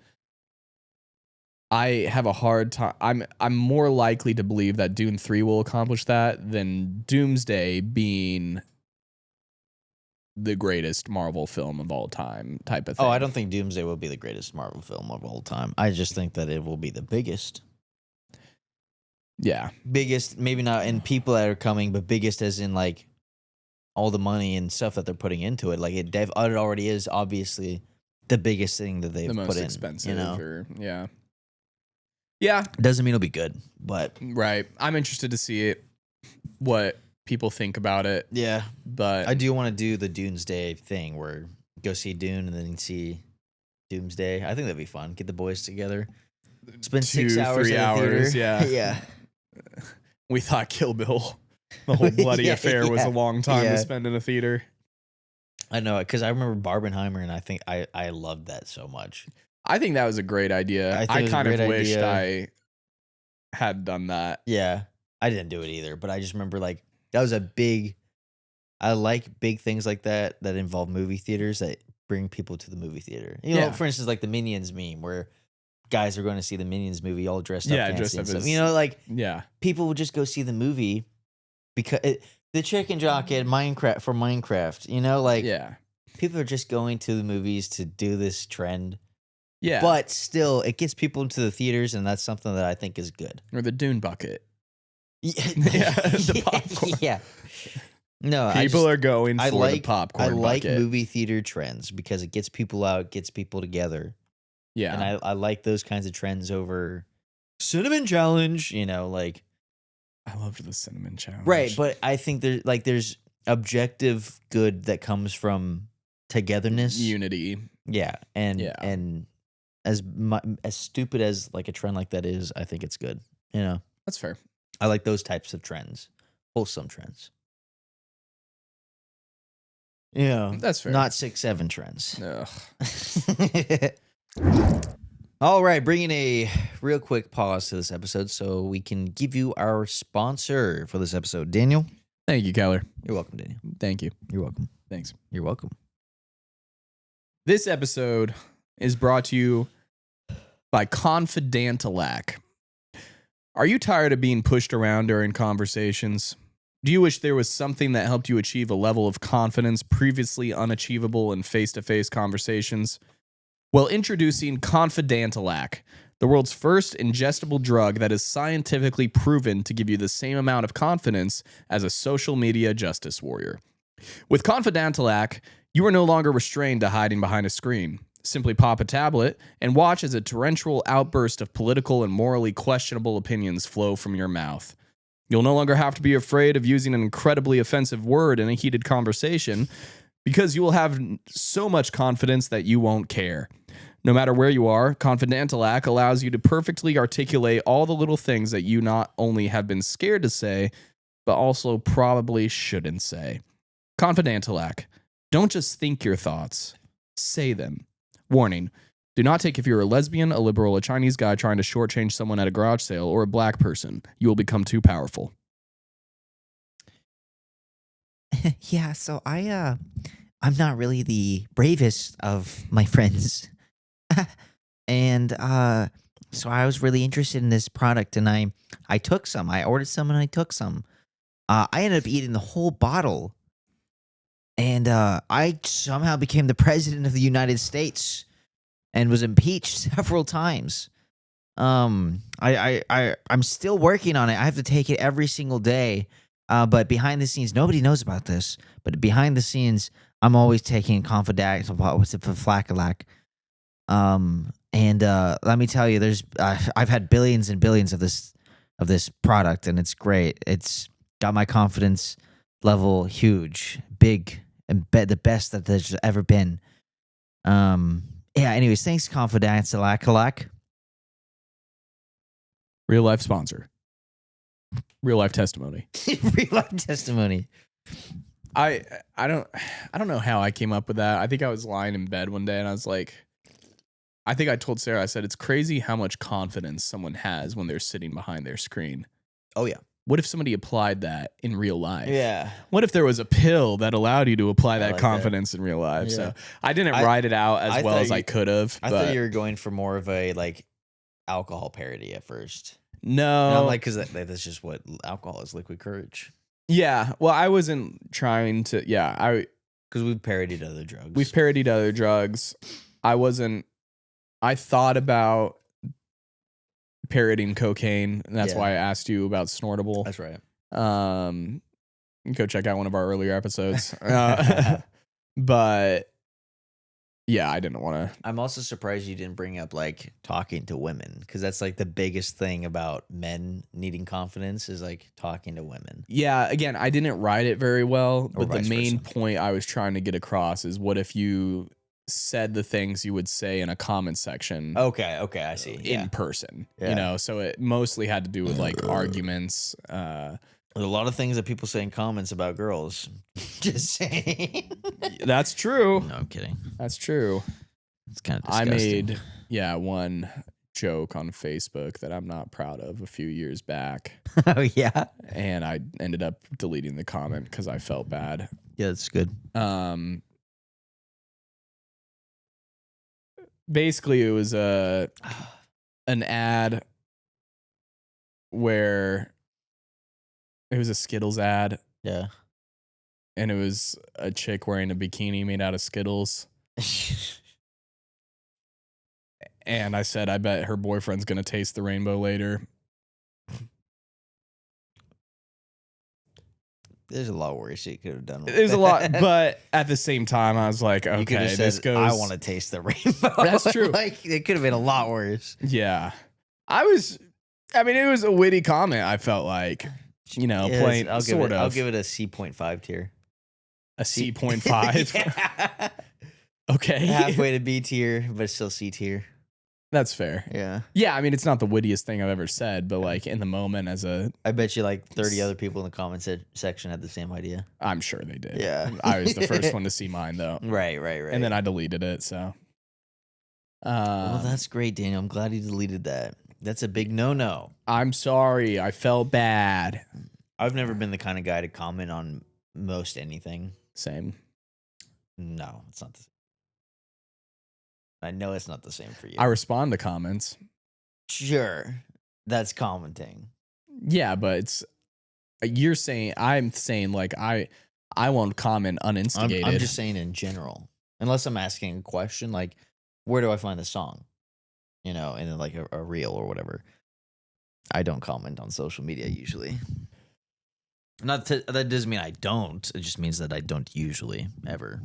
I have a hard time. I'm more likely to believe that Dune 3 will accomplish that than Doomsday being the greatest Marvel film of all time type of thing. Oh, I don't think Doomsday will be the greatest Marvel film of all time. I just think that it will be the biggest. Yeah. Biggest, maybe not in people that are coming, but biggest as in like all the money and stuff that they're putting into it. Like it already is obviously the biggest thing that they've The most put in. expensive. You know? Or, yeah. Yeah. Doesn't mean it'll be good, but. Right. I'm interested to see it, what people think about it. Yeah. But I do want to do the Doomsday thing where go see Dune and then see Doomsday. I think that'd be fun. Get the boys together. Spend 6 hours 3 in the hours. theater. Yeah. Yeah. We thought Kill Bill, the whole bloody affair, was a long time to spend in a theater. I know it because I remember Barbenheimer, and I think I loved that so much. I think that was a great idea. I kind of wished I had done that. Yeah, I didn't do it either, but I just remember like that was a big. I like big things like that involve movie theaters that bring people to the movie theater. You know, for instance, like the Minions meme where guys are going to see the Minions movie all dressed up fancy dressed up and stuff. as, You know, like yeah, people would just go see the movie because the chicken jockey at Minecraft. You know, like people are just going to the movies to do this trend. Yeah, but still, it gets people into the theaters, and that's something that I think is good. Or the Dune bucket. The popcorn. Yeah. No, people are going for the popcorn. I like bucket. movie theater trends because it gets people out, gets people together. Yeah, and I like those kinds of trends over cinnamon challenge. You know, like I loved the cinnamon challenge. Right, but I think there's objective good that comes from togetherness, unity. Yeah, and as stupid as like a trend like that is, I think it's good. You know, that's fair. I like those types of trends, wholesome trends. Yeah, that's fair. Not 6-7 trends. All right, bringing a real quick pause to this episode so we can give you our sponsor for this episode. Daniel? Thank you, Keller. You're welcome, Daniel. Thank you. You're welcome. Thanks. You're welcome. This episode is brought to you by Confidantalac. Are you tired of being pushed around during conversations? Do you wish there was something that helped you achieve a level of confidence previously unachievable in face-to-face conversations? Well, introducing Confidantalac, the world's first ingestible drug that is scientifically proven to give you the same amount of confidence as a social media justice warrior. With Confidantalac, you are no longer restrained to hiding behind a screen. Simply pop a tablet and watch as a torrential outburst of political and morally questionable opinions flow from your mouth. You'll no longer have to be afraid of using an incredibly offensive word in a heated conversation because you will have so much confidence that you won't care. No matter where you are, Confidantalac allows you to perfectly articulate all the little things that you not only have been scared to say, but also probably shouldn't say. Confidantalac. Don't just think your thoughts. Say them. Warning. Do not take if you're a lesbian, a liberal, a Chinese guy trying to shortchange someone at a garage sale, or a black person. You will become too powerful. Yeah, so I'm not really the bravest of my friends. And so I was really interested in this product, and I took some. I ordered some and I took some. I ended up eating the whole bottle. And I somehow became the president of the United States and was impeached several times. I'm still working on it. I have to take it every single day. But behind the scenes, nobody knows about this. But behind the scenes, I'm always taking Confidantalac. And let me tell you, I've had billions and billions of this product, and it's great. It's got my confidence level huge, big, and the best that there's ever been. Yeah. Anyways, thanks, Confidantalac. Real life sponsor. Real life testimony. Real life testimony. I don't know how I came up with that. I think I was lying in bed one day and I was like, I think I told Sarah, I said, it's crazy how much confidence someone has when they're sitting behind their screen. Oh, yeah. What if somebody applied that in real life? Yeah. What if there was a pill that allowed you to apply that confidence in real life? Yeah. So I didn't write it out as well as I could have. I thought you were going for more of a like alcohol parody at first. No. And I'm like, because that's just what alcohol is, liquid courage. Yeah. Well, I wasn't trying to. Yeah. Because we've parodied other drugs. We've parodied other drugs. I thought about parodying cocaine, and that's why I asked you about Snortable. That's right. You can go check out one of our earlier episodes. But yeah, I didn't want to. I'm also surprised you didn't bring up like talking to women, because that's like the biggest thing about men needing confidence is like talking to women. Yeah, again, I didn't write it very well, Or but the vice main versa. point I was trying to get across is what if you said the things you would say in a comment section Okay, I see. in person, Yeah. so it mostly had to do with like arguments. There's a lot of things that people say in comments about girls. Just saying. That's true. No, I'm kidding. That's true. It's kind of I disgusting. made one joke on Facebook that I'm not proud of a few years back, Oh, yeah? and I ended up deleting the comment because I felt bad. Yeah, that's good. Basically it was an ad where it was a Skittles ad, Yeah. and it was a chick wearing a bikini made out of Skittles. And I said, I bet her boyfriend's going to taste the rainbow later. There's a lot worse you could have done with There's a lot, that. but at the same time, I was like, You could okay, have this said, goes. I want to taste the rainbow. That's true. Like, it could have been a lot worse. Yeah. It was a witty comment, I felt like, Yes, plain, I'll give it a C.5 tier. A C.5. Yeah. Okay. Halfway to B tier, but still C tier. That's fair. Yeah. Yeah, it's not the wittiest thing I've ever said, but like in the moment I bet you like 30 other people in the comment section had the same idea. I'm sure they did. Yeah. I was the first one to see mine though. Right. And then I deleted it, so. Well, that's great, Daniel. I'm glad you deleted that. That's a big no-no. I'm sorry. I felt bad. I've never been the kind of guy to comment on most anything. Same. No, it's not the same. I know it's not the same for you. I respond to comments. Sure. That's commenting. Yeah, but I'm saying like I won't comment uninstigated. I'm just saying in general. Unless I'm asking a question like, where do I find the song? In like a reel or whatever. I don't comment on social media usually. That doesn't mean I don't. It just means that I don't usually ever,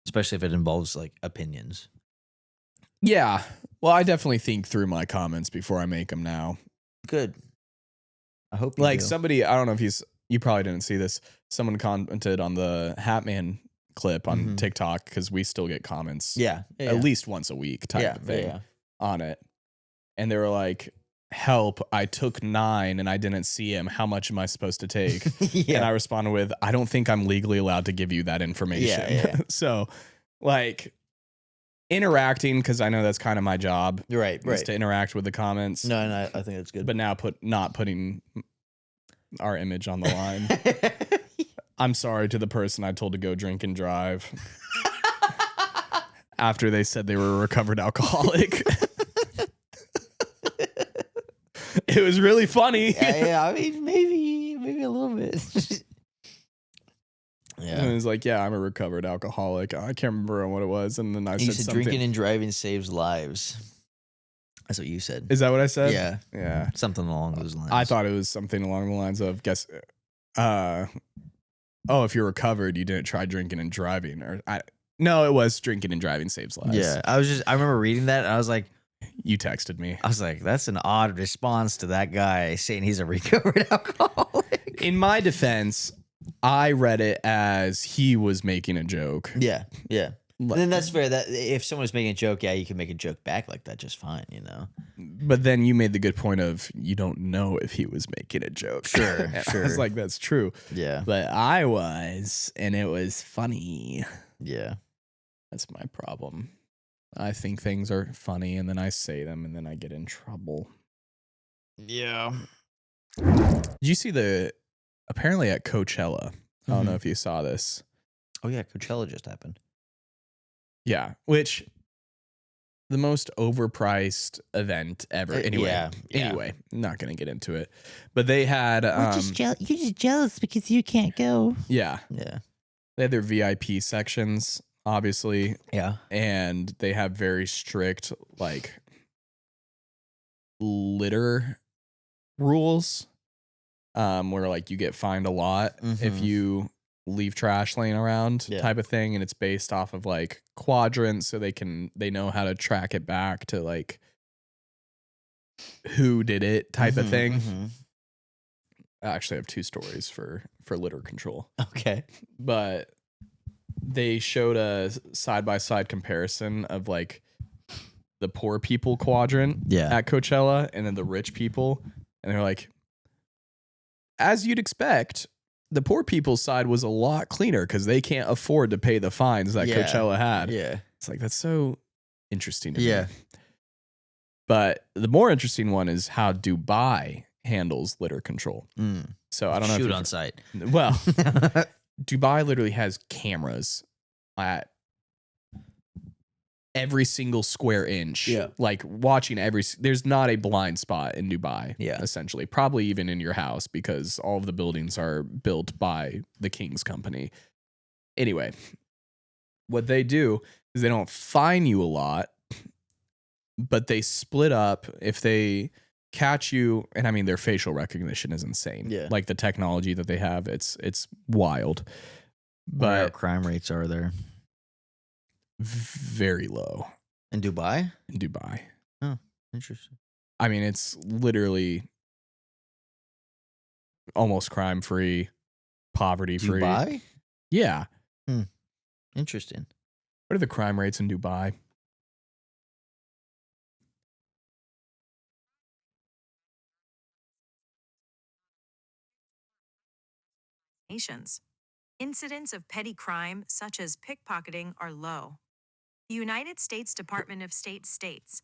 especially if it involves like opinions. Yeah. Well, I definitely think through my comments before I make them now. Good. I hope you like do. somebody, I don't know if you probably didn't see this. Someone commented on the Hatman clip on TikTok because we still get comments. Yeah. At least once a week type of thing on it. And they were like, help, I took 9 and I didn't see him. How much am I supposed to take? Yeah. And I responded with, I don't think I'm legally allowed to give you that information. Yeah. So like interacting, because I know that's kind of my job. Right. Is to interact with the comments. No, I think that's good. But now not putting our image on the line. I'm sorry to the person I told to go drink and drive after they said they were a recovered alcoholic. It was really funny. Yeah, I mean, maybe a little bit. Yeah. And it was like, yeah, I'm a recovered alcoholic. I can't remember what it was. And then I You said said something. drinking and driving saves lives. That's what you said. Is that what I said? Yeah. Yeah. Something along those lines. I thought it was something along the lines of, if you're recovered, you didn't try drinking and driving. No, it was drinking and driving saves lives. Yeah. I remember reading that and I was like, You texted me. that's an odd response to that guy saying he's a recovered alcoholic. In my defense, I read it as he was making a joke. Yeah. And then that's fair. That if someone's making a joke, yeah, you can make a joke back like that just fine, But then you made the good point of you don't know if he was making a joke. Sure. I was like, that's true. Yeah. But I was, and it was funny. Yeah. That's my problem. I think things are funny, and then I say them, and then I get in trouble. Yeah. Did you see apparently at Coachella, I don't know if you saw this. Oh, yeah. Coachella just happened. Yeah, which the most overpriced event ever. Anyway, Yeah. not gonna get into it, but they had You're just jealous because you can't go. yeah, Yeah. they had their VIP sections, obviously, Yeah. and they have very strict like litter rules, where like you get fined a lot if Mhm. you leave trash laying around Yeah. type of thing, and it's based off of like quadrants, so they know how to track it back to like who did it type of Mhm. thing. Mhm. I actually have two stories for litter control, Okay. but they showed a side by side comparison of like the poor people quadrant Yeah. at Coachella and then the rich people, and they're like, as you'd expect, the poor people's side was a lot cleaner because they can't afford to pay the fines that Yeah. Coachella had. Yeah. It's like, that's so interesting to Yeah. me. But the more interesting one is how Dubai handles litter control. Mm. So I don't know if Shoot you've, on sight. well, Dubai literally has cameras at every single square inch. Yeah. Like watching there's not a blind spot in Dubai, Yeah. essentially. Probably even in your house because all of the buildings are built by the King's company. Anyway, what they do is they don't fine you a lot, but they split up if they catch you. And I mean, their facial recognition is insane. Yeah. Like the technology that they have, it's wild. What our But crime rates are there very low in Dubai? in Dubai. Oh, interesting. I mean, it's literally almost crime free, poverty free. Dubai? Yeah. Interesting. What are the crime rates in Dubai? Nations. Incidents of petty crime, such as pickpocketing, are low. The United States Department of State states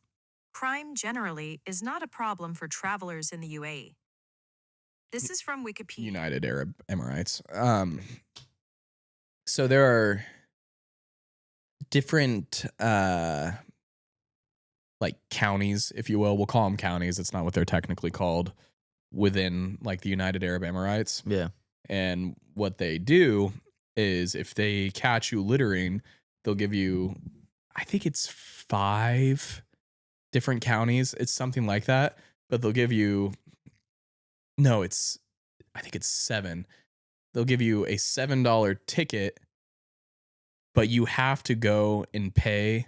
crime generally is not a problem for travelers in the UAE. This is from Wikipedia. United Arab Emirates. So there are different like counties, if you will. We'll call them counties. It's not what they're technically called within like the United Arab Emirates. Yeah. And what they do is if they catch you littering, they'll give you, I think it's 5 different counties. It's something like that. But they'll give you, no, I think it's 7. They'll give you a $7 ticket, but you have to go and pay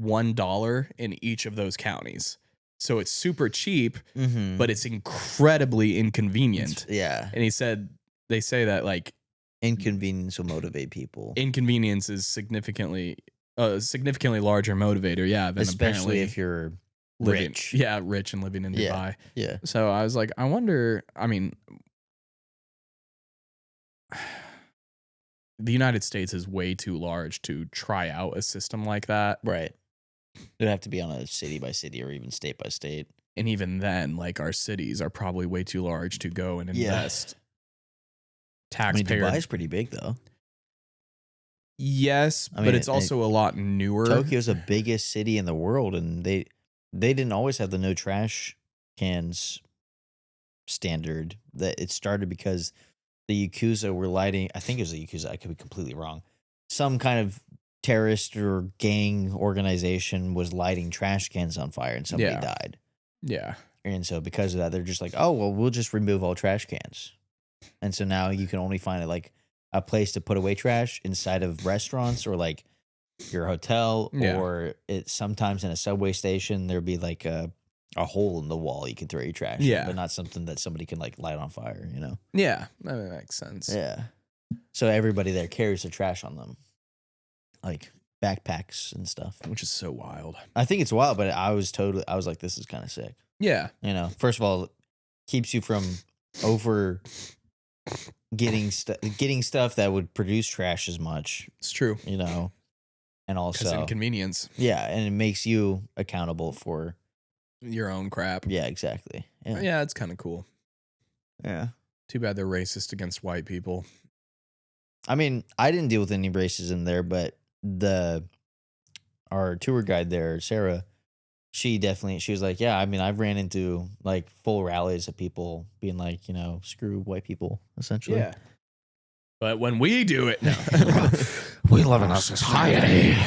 $1 in each of those counties. So it's super cheap, Mm-hmm. but it's incredibly inconvenient. Yeah. And they say that like Inconvenience will motivate people. inconvenience is significantly larger motivator, than Especially apparently if you're living, rich. rich and living in Yeah. Dubai. Yeah. So I was like, I wonder, I mean, the United States is way too large to try out a system like that. Right. It'd have to be on a city by city or even state by state. And even then, like our cities are probably way too large to go and invest taxpayer. Dubai's pretty big though. Yes, I but mean, it's also a lot newer. Tokyo's the biggest city in the world, and they didn't always have the no trash cans standard. That it started because the Yakuza were lighting. I think it was the Yakuza. I could be completely wrong. Some kind of terrorist or gang organization was lighting trash cans on fire, and somebody died. Yeah. And so because of that, they're just like, oh well, we'll just remove all trash cans. And so now you can only find like a place to put away trash inside of restaurants or like your hotel, or it sometimes in a subway station there'd be like a hole in the wall you can throw your trash in, but not something that somebody can like light on fire, you know? Yeah, that makes sense. Yeah. So everybody there carries their trash on them, like backpacks and stuff. Which is so wild. I think it's wild, but I was like, this is kind of sick. Yeah. You know, first of all, it keeps you from over getting stuff that would produce trash as much. It's true. You know, and also inconvenience. Yeah, and it makes you accountable for your own crap. Yeah, exactly. Yeah, it's kind of cool. Yeah. Too bad they're racist against white people. I mean, I didn't deal with any racism there, but our tour guide there, Sarah, she was like, yeah, I mean, I've ran into like full rallies of people being like, screw white people, essentially. Yeah. But when we do it, no. We live in a society.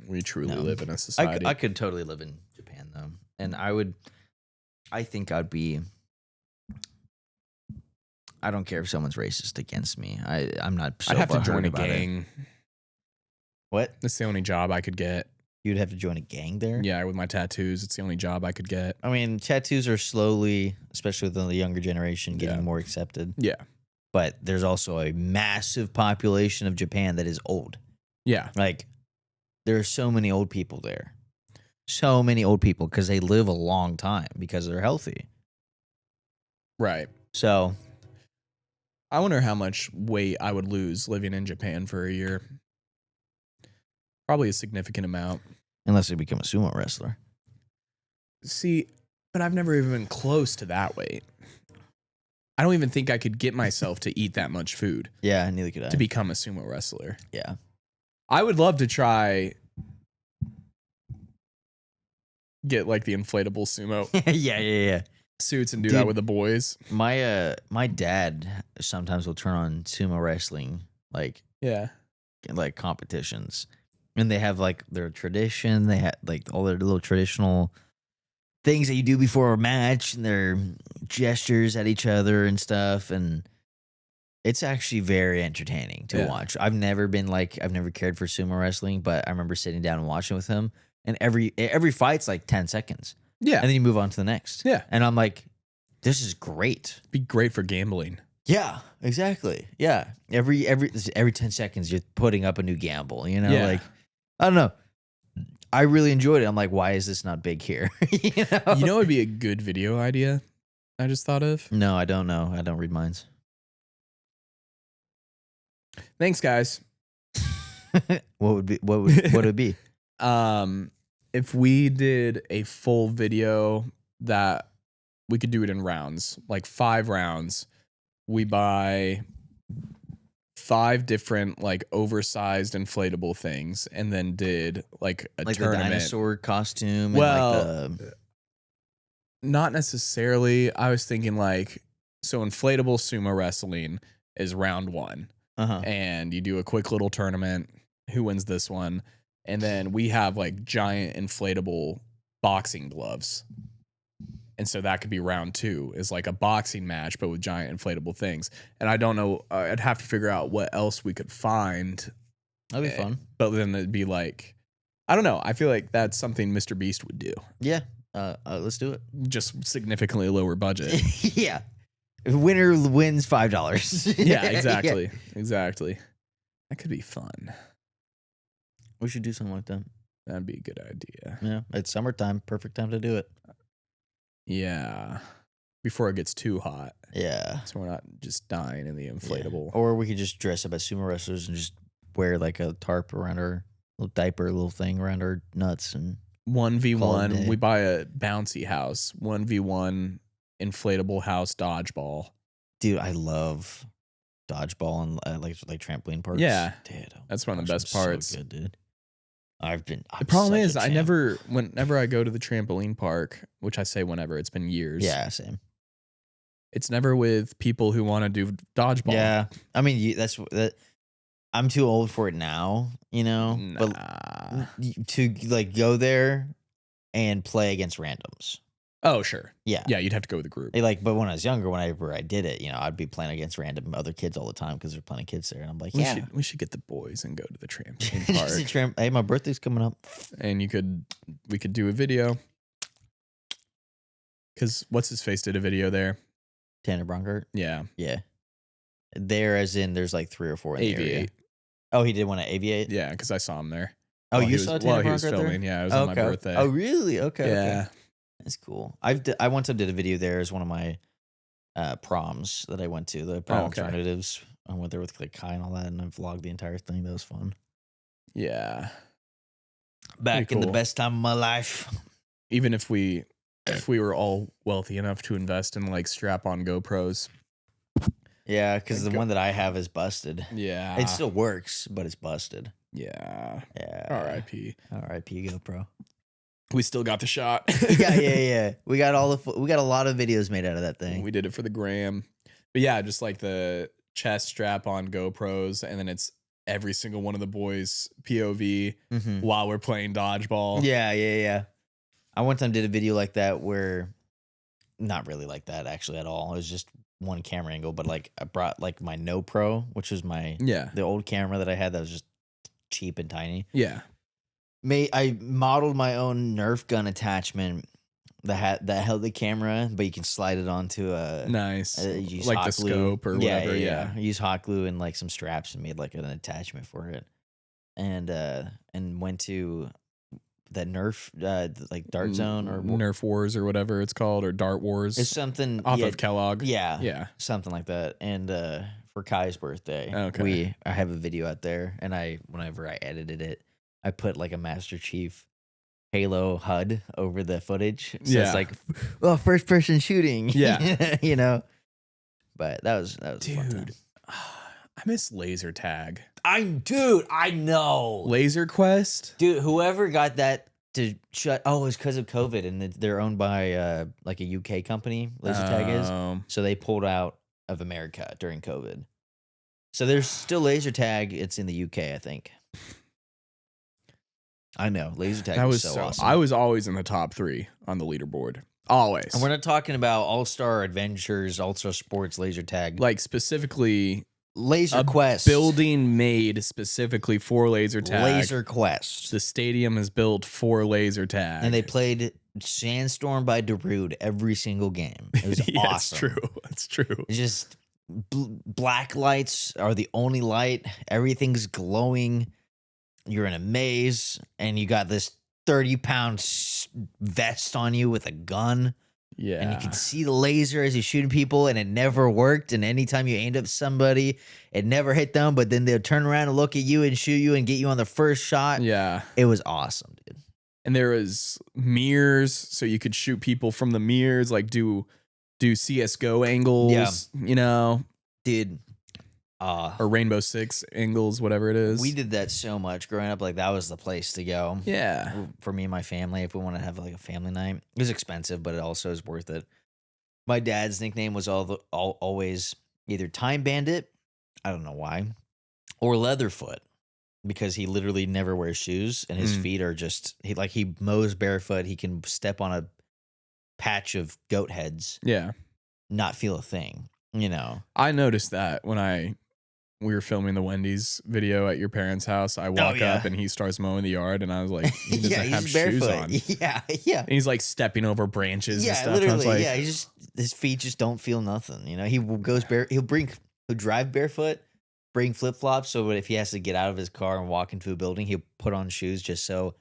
We truly No. live in a society. I could totally live in Japan though, and I think I'd be. I don't care if someone's racist against me. I'm not. So I'd have to join a about it. gang. What? That's the only job I could get. You'd have to join a gang there? Yeah, with my tattoos, it's the only job I could get. I mean, tattoos are slowly, especially within the younger generation, getting more accepted. Yeah. But there's also a massive population of Japan that is old. Yeah. Like, there are so many old people there. So many old people because they live a long time because they're healthy. Right. So, I wonder how much weight I would lose living in Japan for a year. Probably a significant amount. unless you become a sumo wrestler. See, but I've never even been close to that weight. I don't even think I could get myself to eat that much food Yeah, neither could I. to become a sumo wrestler. Yeah. I would love to try get like the inflatable sumo yeah. suits and do Dude. that with the boys. My dad sometimes will turn on sumo wrestling like competitions. And they have like their tradition, they have like all their little traditional things that you do before a match and their gestures at each other and stuff, and it's actually very entertaining to watch. I've never cared for sumo wrestling, but I remember sitting down and watching with him, and every fight's like 10 seconds. Yeah. And then you move on to the next. Yeah. And I'm like, this is great. Be great for gambling. Yeah, exactly. Yeah. Every 10 seconds you're putting up a new gamble, Yeah. like I don't know. I really enjoyed it. I'm like, why is this not big here? You know it'd be a good video idea I just thought of? No, I don't know. I don't read minds. Thanks, guys. What would it be? If we did a full video that we could do it in rounds, like 5 rounds. We buy 5 different like oversized inflatable things and then did like a tournament. The dinosaur costume. Well, and like not necessarily. I was thinking like, so inflatable sumo wrestling is round 1. And you do a quick little tournament. Who wins this one? And then we have like giant inflatable boxing gloves. And so that could be round 2 is like a boxing match, but with giant inflatable things. And I don't know. I'd have to figure out what else we could find. that'd be fun. But then it'd be like, I don't know. I feel like that's something Mr. Beast would do. Yeah. Let's do it. Just significantly lower budget. Yeah. Winner wins $5. Yeah, exactly. Exactly. That could be fun. We should do something like that. That'd be a good idea. Yeah. It's summertime. Perfect time to do it. Yeah. Before it gets too hot. Yeah. So we're not just dying in the inflatable. Yeah. Or we could just dress up as sumo wrestlers and just wear like a tarp around our little diaper, little thing around our nuts and 1v1. We buy a bouncy house. 1v1 inflatable house dodgeball. Dude, I love dodgeball and like trampoline parks. Yeah. Dude, That's one of the best parts. So good, dude. The problem is whenever I go to the trampoline park, which I say whenever, it's been years. Yeah, same. It's never with people who want to do dodgeball. Yeah. I mean, I'm too old for it now, Nah. but to like go there and play against randoms. Oh, sure. Yeah. Yeah, you'd have to go with a group. But when I was younger, whenever I did it, I'd be playing against random other kids all the time because there's plenty of kids there. And I'm like, we should get the boys and go to the trampoline park. Hey, my birthday's coming up. And we could do a video. Because what's his face did a video there. Tanner Bronkert? Yeah. Yeah. There as in there's like 3 or 4 in the area. Aviate. Oh, he did want to aviate? Yeah, because I saw him there. Oh, you saw Tanner Bronkert he was filming. there? Yeah, it was on my birthday. Oh, really? Okay. Yeah. Okay. That's cool. I once did a video there as one of my proms that I went to, the prom alternatives. I went there with like Kai and all that, and I vlogged the entire thing. That was fun. Yeah. Back in the best time of my life. Even if we were all wealthy enough to invest in like strap-on GoPros. Yeah, because the one that I have is busted. Yeah. It still works, but it's busted. Yeah. Yeah. R.I.P. R.I.P. GoPro. We still got the shot. Yeah. We got we got a lot of videos made out of that thing. We did it for the gram. But yeah, just like the chest strap on GoPros, and then it's every single one of the boys POV while we're playing dodgeball. Yeah. I one time did a video like that where, not really like that actually at all. It was just one camera angle, but like I brought like my No Pro, which was the old camera that I had that was just cheap and tiny. Yeah. I modeled my own Nerf gun attachment that held the camera, but you can slide it onto a Nice. use Like hot the glue. scope or whatever. Yeah. I used hot glue and like some straps and made like an attachment for it, and went to that Nerf like Dart Zone or Nerf Wars or whatever it's called, or Dart Wars. it's something off of Kellogg. Yeah, something like that. And for Kai's birthday, I have a video out there, and whenever I edited it, I put like a Master Chief Halo HUD over the footage. So it's like, well, first person shooting. Yeah. you know. But that was a fun time. I miss laser tag. I know. Laser Quest? Dude, whoever got that to shut it was because of COVID, and they're owned by like a UK company, laser tag is. So they pulled out of America during COVID. So there's still laser tag. It's in the UK, I think. I know. Laser tag was so awesome. I was always in the top 3 on the leaderboard. Always. And we're not talking about All-Star Adventures, All-Star Sports, laser tag. Like specifically Laser Quest. Building made specifically for laser tag. Laser Quest. The stadium is built for laser tag. And they played Sandstorm by Darude every single game. It was awesome. That's true. It's just black lights are the only light. Everything's glowing. You're in a maze, and you got this 30-pound vest on you with a gun. Yeah. And you can see the laser as you're shooting people, and it never worked. And anytime you aimed at somebody, it never hit them, but then they'll turn around and look at you and shoot you and get you on the first shot. Yeah. It was awesome, dude. And there was mirrors, so you could shoot people from the mirrors, like do CSGO angles, you know? Dude. Or Rainbow Six angles, whatever it is. We did that so much growing up. Like, that was the place to go. Yeah. For me and my family, if we wanted to have like a family night. It was expensive, but it also is worth it. My dad's nickname was always either Time Bandit, I don't know why, or Leatherfoot, because he literally never wears shoes, and his feet are just, he mows barefoot. He can step on a patch of goat heads. Yeah. Not feel a thing, you know? I noticed that when we were filming the Wendy's video at your parents' house. I walk up and he starts mowing the yard, and I was like, he doesn't have shoes on. Yeah. And he's like stepping over branches and stuff. Literally, like, his feet just don't feel nothing. You know, he'll drive barefoot, bring flip flops, so if he has to get out of his car and walk into a building, he'll put on shoes just so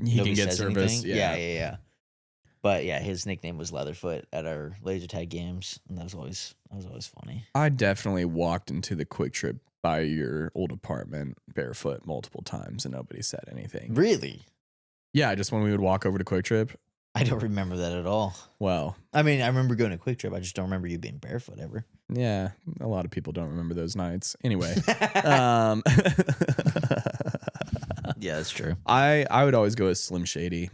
he can get service. Yeah. But yeah, his nickname was Leatherfoot at our laser tag games, and that was always funny. I definitely walked into the Quick Trip by your old apartment barefoot multiple times, and nobody said anything. Really? Yeah, just when we would walk over to Quick Trip. I don't remember that at all. Well, I mean, I remember going to Quick Trip. I just don't remember you being barefoot ever. Yeah, a lot of people don't remember those nights. Anyway, yeah, that's true. I would always go with Slim Shady.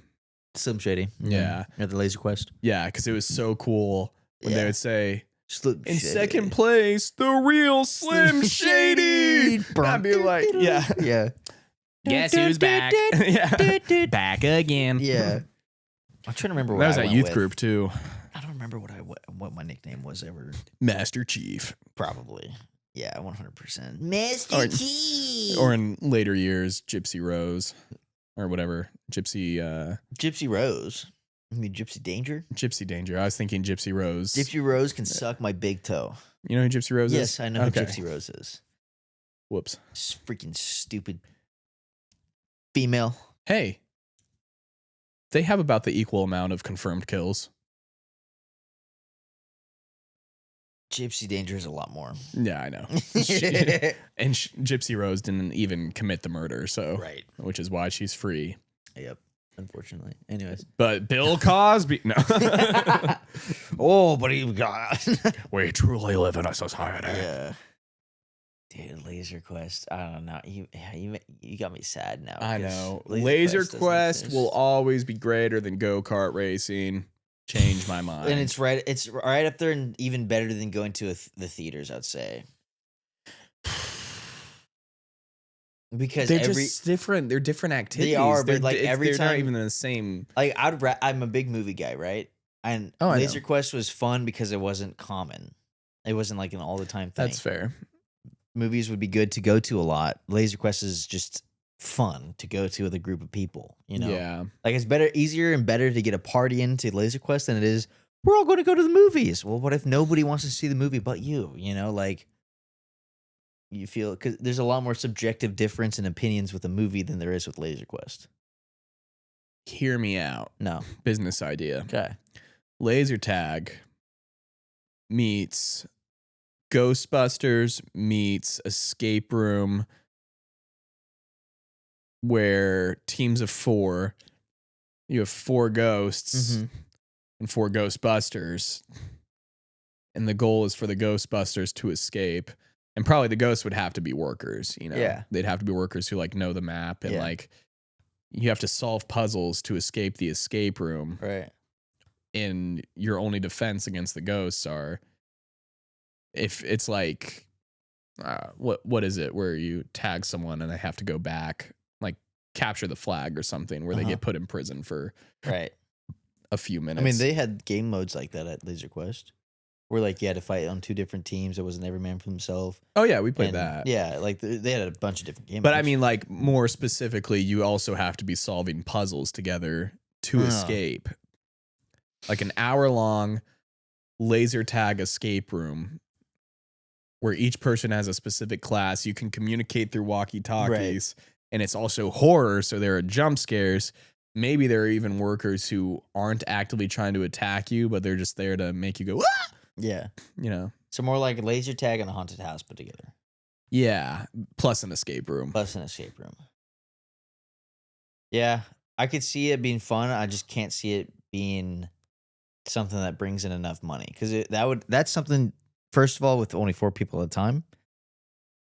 Slim Shady. Yeah. At the Laser Quest. Yeah, because it was so cool when they would say, Slim in Shady. second place, the real Slim Shady. I'd be like, yeah. Guess who's back? Yeah. Back again. Yeah. I'm trying to remember what that was I at went youth with. group too. I don't remember what my nickname was ever. Master Chief. Probably. Yeah, 100%. Master Chief. Or in later years, Gypsy Rose. Or whatever. Gypsy Rose. You mean Gypsy Danger? Gypsy Danger. I was thinking Gypsy Rose. Gypsy Rose can suck my big toe. You know who Gypsy Rose is? Yes, I know who Gypsy Rose is. Whoops. Freaking stupid female. Hey. They have about the equal amount of confirmed kills. Gypsy Danger is a lot more. Yeah, I know. And Gypsy Rose didn't even commit the murder, so right, which is why she's free. Yep, unfortunately. Anyways, but Bill Cosby, no. Oh, but he got. We truly live in a society. Yeah. Dude, Laser Quest. I don't know. You got me sad now. I 'cause know. Laser Laser doesn't Quest will exist. always be greater than go-kart racing. Change my mind. And it's right up there and even better than going to the theaters, I'd say. Because they're just different. They're different activities. They are, they're, but like every they're time, not even in the same. like I'm a big movie guy, right? And Oh, I Laser know. Quest was fun because it wasn't common. It wasn't like an all the time thing. That's fair. Movies would be good to go to a lot. Laser Quest is just fun to go to with a group of people, you know? Yeah. Like it's easier and better to get a party into Laser Quest than it is, we're all going to go to the movies. Well, what if nobody wants to see the movie but you? You know, like you feel, because there's a lot more subjective difference in opinions with a movie than there is with Laser Quest. Hear me out. No. Business idea. Okay. Laser tag meets Ghostbusters meets escape room, where teams of 4, you have 4 ghosts and 4 Ghostbusters, and the goal is for the Ghostbusters to escape. And probably the ghosts would have to be workers, you know? Yeah. They'd have to be workers who like know the map, and Yeah. like you have to solve puzzles to escape the escape room. Right. And your only defense against the ghosts are if it's like what is it where you tag someone and they have to go back, like capture the flag or something, where they get put in prison for Right. a few minutes. I mean, they had game modes like that at Laser Quest, where like you had to fight on 2 different teams. It wasn't every man for himself. Oh yeah, we played And, that. Yeah, like they had a bunch of different game But modes. I mean, like more specifically, you also have to be solving puzzles together to escape. Like an hour-long laser tag escape room where each person has a specific class. You can communicate through walkie-talkies, and it's also horror, so there are jump scares. Maybe there are even workers who aren't actively trying to attack you, but they're just there to make you go, ah! Yeah. You know? So more like a laser tag and a haunted house put together. Yeah, plus an escape room. Plus an escape room. Yeah, I could see it being fun. I just can't see it being something that brings in enough money, because that's something. First of all, with only 4 people at a time,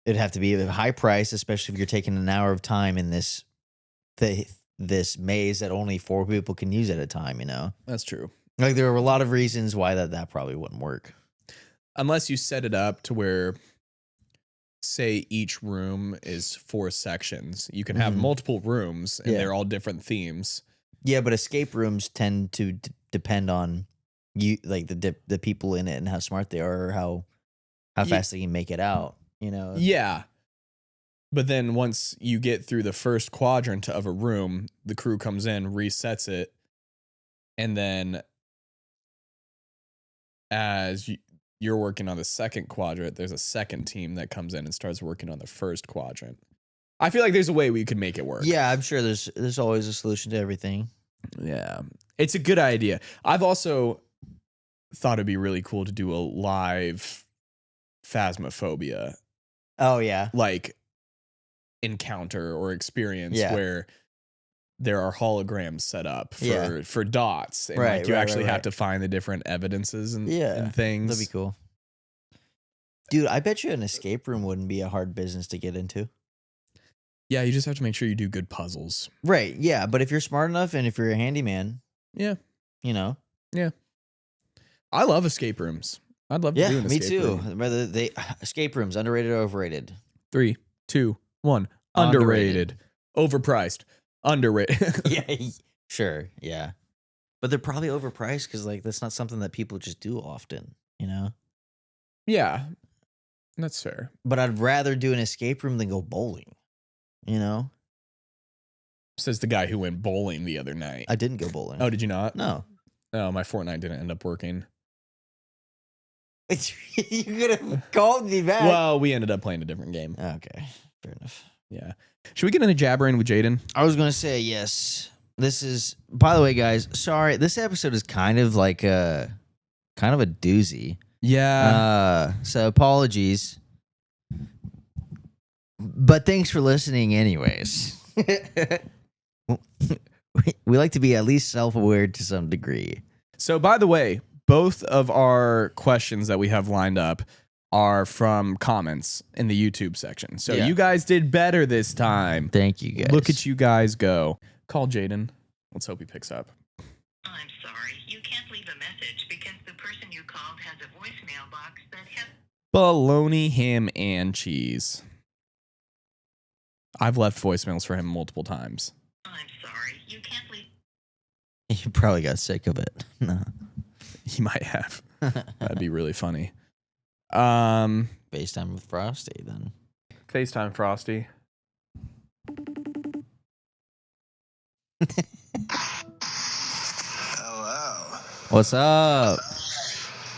it'd have to be a high price, especially if you're taking an hour of time in this maze that only 4 people can use at a time. You know, That's true. like there were a lot of reasons why that probably wouldn't work. Unless you set it up to where, say, each room is 4 sections. You can have multiple rooms, and they're all different themes. Yeah, but escape rooms tend to depend on you, like the people in it and how smart they are, or how fast they can make it out. You know. Yeah. But then once you get through the first quadrant of a room, the crew comes in, resets it, and then as you're working on the second quadrant, there's a second team that comes in and starts working on the first quadrant. I feel like there's a way we could make it work. Yeah, I'm sure there's always a solution to everything. Yeah. It's a good idea. I've also thought it'd be really cool to do a live Phasmophobia Oh yeah. like encounter or experience where there are holograms set up for dots, and like you actually have to find the different evidences and things. That'd be cool. Dude, I bet you an escape room wouldn't be a hard business to get into. Yeah, you just have to make sure you do good puzzles. Right, yeah, but if you're smart enough and if you're a handyman, Yeah. you know. Yeah. I love escape rooms. I'd love to do an me escape too. room. Whether escape rooms, underrated or overrated? 3, 2, 1. Underrated. Overpriced. Underrated. Yeah, sure, yeah. But they're probably overpriced because like that's not something that people just do often, you know? Yeah. That's fair. But I'd rather do an escape room than go bowling, you know? Says the guy who went bowling the other night. I didn't go bowling. Oh, did you not? No. Oh, my Fortnite didn't end up working. You could have called me back. Well, we ended up playing a different game. Okay, fair enough. Yeah. Should we get into jabbering with Jaden? I was going to say yes. This is, by the way, guys, sorry. This episode is kind of like a doozy. Yeah. So apologies. But thanks for listening anyways. We like to be at least self-aware to some degree. So, by the way, both of our questions that we have lined up are from comments in the YouTube section. So Yeah. you guys did better this time. Thank you guys. Look at you guys go. Call Jaden. Let's hope he picks up. I'm sorry. You can't leave a message because the person you called has a voicemail box that has... Bologna, ham, and cheese. I've left voicemails for him multiple times. I'm sorry. You can't leave... You probably got sick of it. No. He might have. That'd be really funny. FaceTime with Frosty then. FaceTime Frosty. Hello. What's up?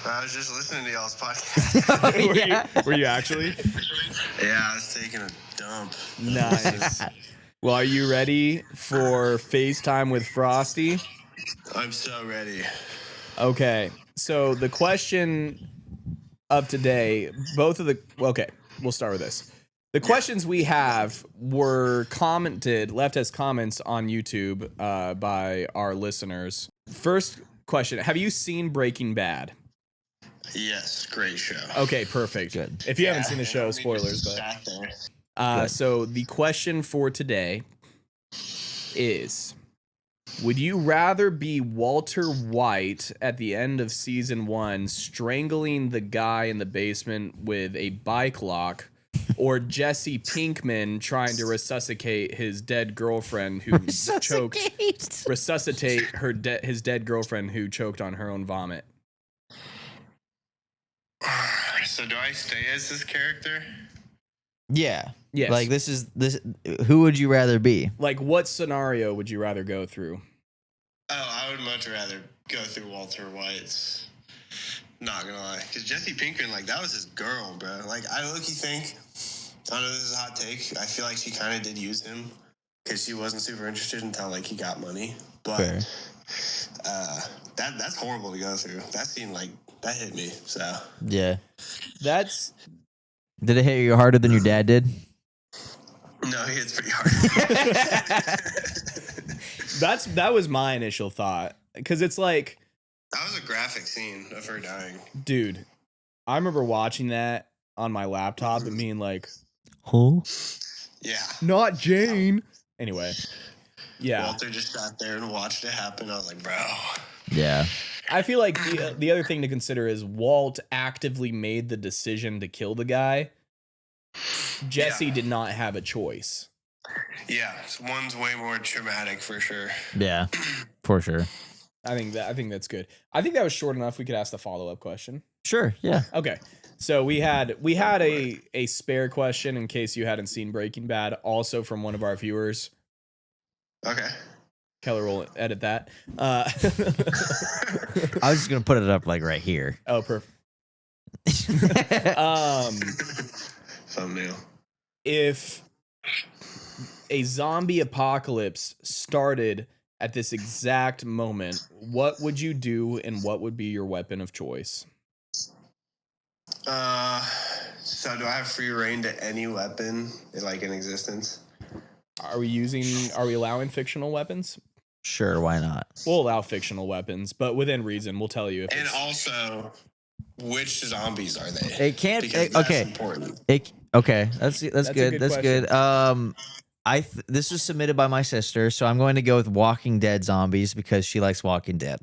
I was just listening to y'all's podcast. Were you actually? Yeah, I was taking a dump. Nice. Well, are you ready for FaceTime with Frosty? I'm so ready. Okay. So the question of today, we'll start with this. The questions we have were left as comments on YouTube by our listeners. First question, have you seen Breaking Bad? Yes, great show. Okay, perfect. Good. If you haven't seen the show, spoilers. But so the question for today is, would you rather be Walter White at the end of season 1 strangling the guy in the basement with a bike lock, or Jesse Pinkman trying to resuscitate his dead girlfriend who choked his dead girlfriend who choked on her own vomit? So do I stay as this character? Yeah. Yes. Like this. Who would you rather be? Like, what scenario would you rather go through? Oh, I would much rather go through Walter White's. Not gonna lie. Because Jesse Pinkman, like, that was his girl, bro. Like, I low-key think, I don't know, this is a hot take. I feel like she kind of did use him because she wasn't super interested until, like, he got money. But Fair. that's horrible to go through. That scene, like, that hit me, so. Yeah. That's Did it hit you harder than your dad did? No, he hits pretty hard. that was my initial thought, because it's like, That was a graphic scene of her dying. dude, I remember watching that on my laptop and being like, Who? Yeah. not Jane. Anyway, yeah. Walter just sat there and watched it happen. I was like, bro. Yeah. I feel like the other thing to consider is Walt actively made the decision to kill the guy. Jesse Yeah. did not have a choice. Yeah, one's way more traumatic for sure. Yeah. For sure. I think that's good. I think that was short enough. We could ask the follow-up question. Sure. Yeah. Okay. So we had a spare question in case you hadn't seen Breaking Bad, also from one of our viewers. Okay. Keller will edit that. I was just gonna put it up like right here. Oh, perfect. Thumbnail. If a zombie apocalypse started at this exact moment, what would you do and what would be your weapon of choice? So do I have free reign to any weapon like in existence? Are we allowing fictional weapons? Sure. Why not? We'll allow fictional weapons, but within reason. We'll tell you if And it's... also, which zombies are they? It can't. Because that's Okay. important. Okay. That's a good. good That's question. good. This was submitted by my sister, so I'm going to go with Walking Dead zombies because she likes Walking Dead.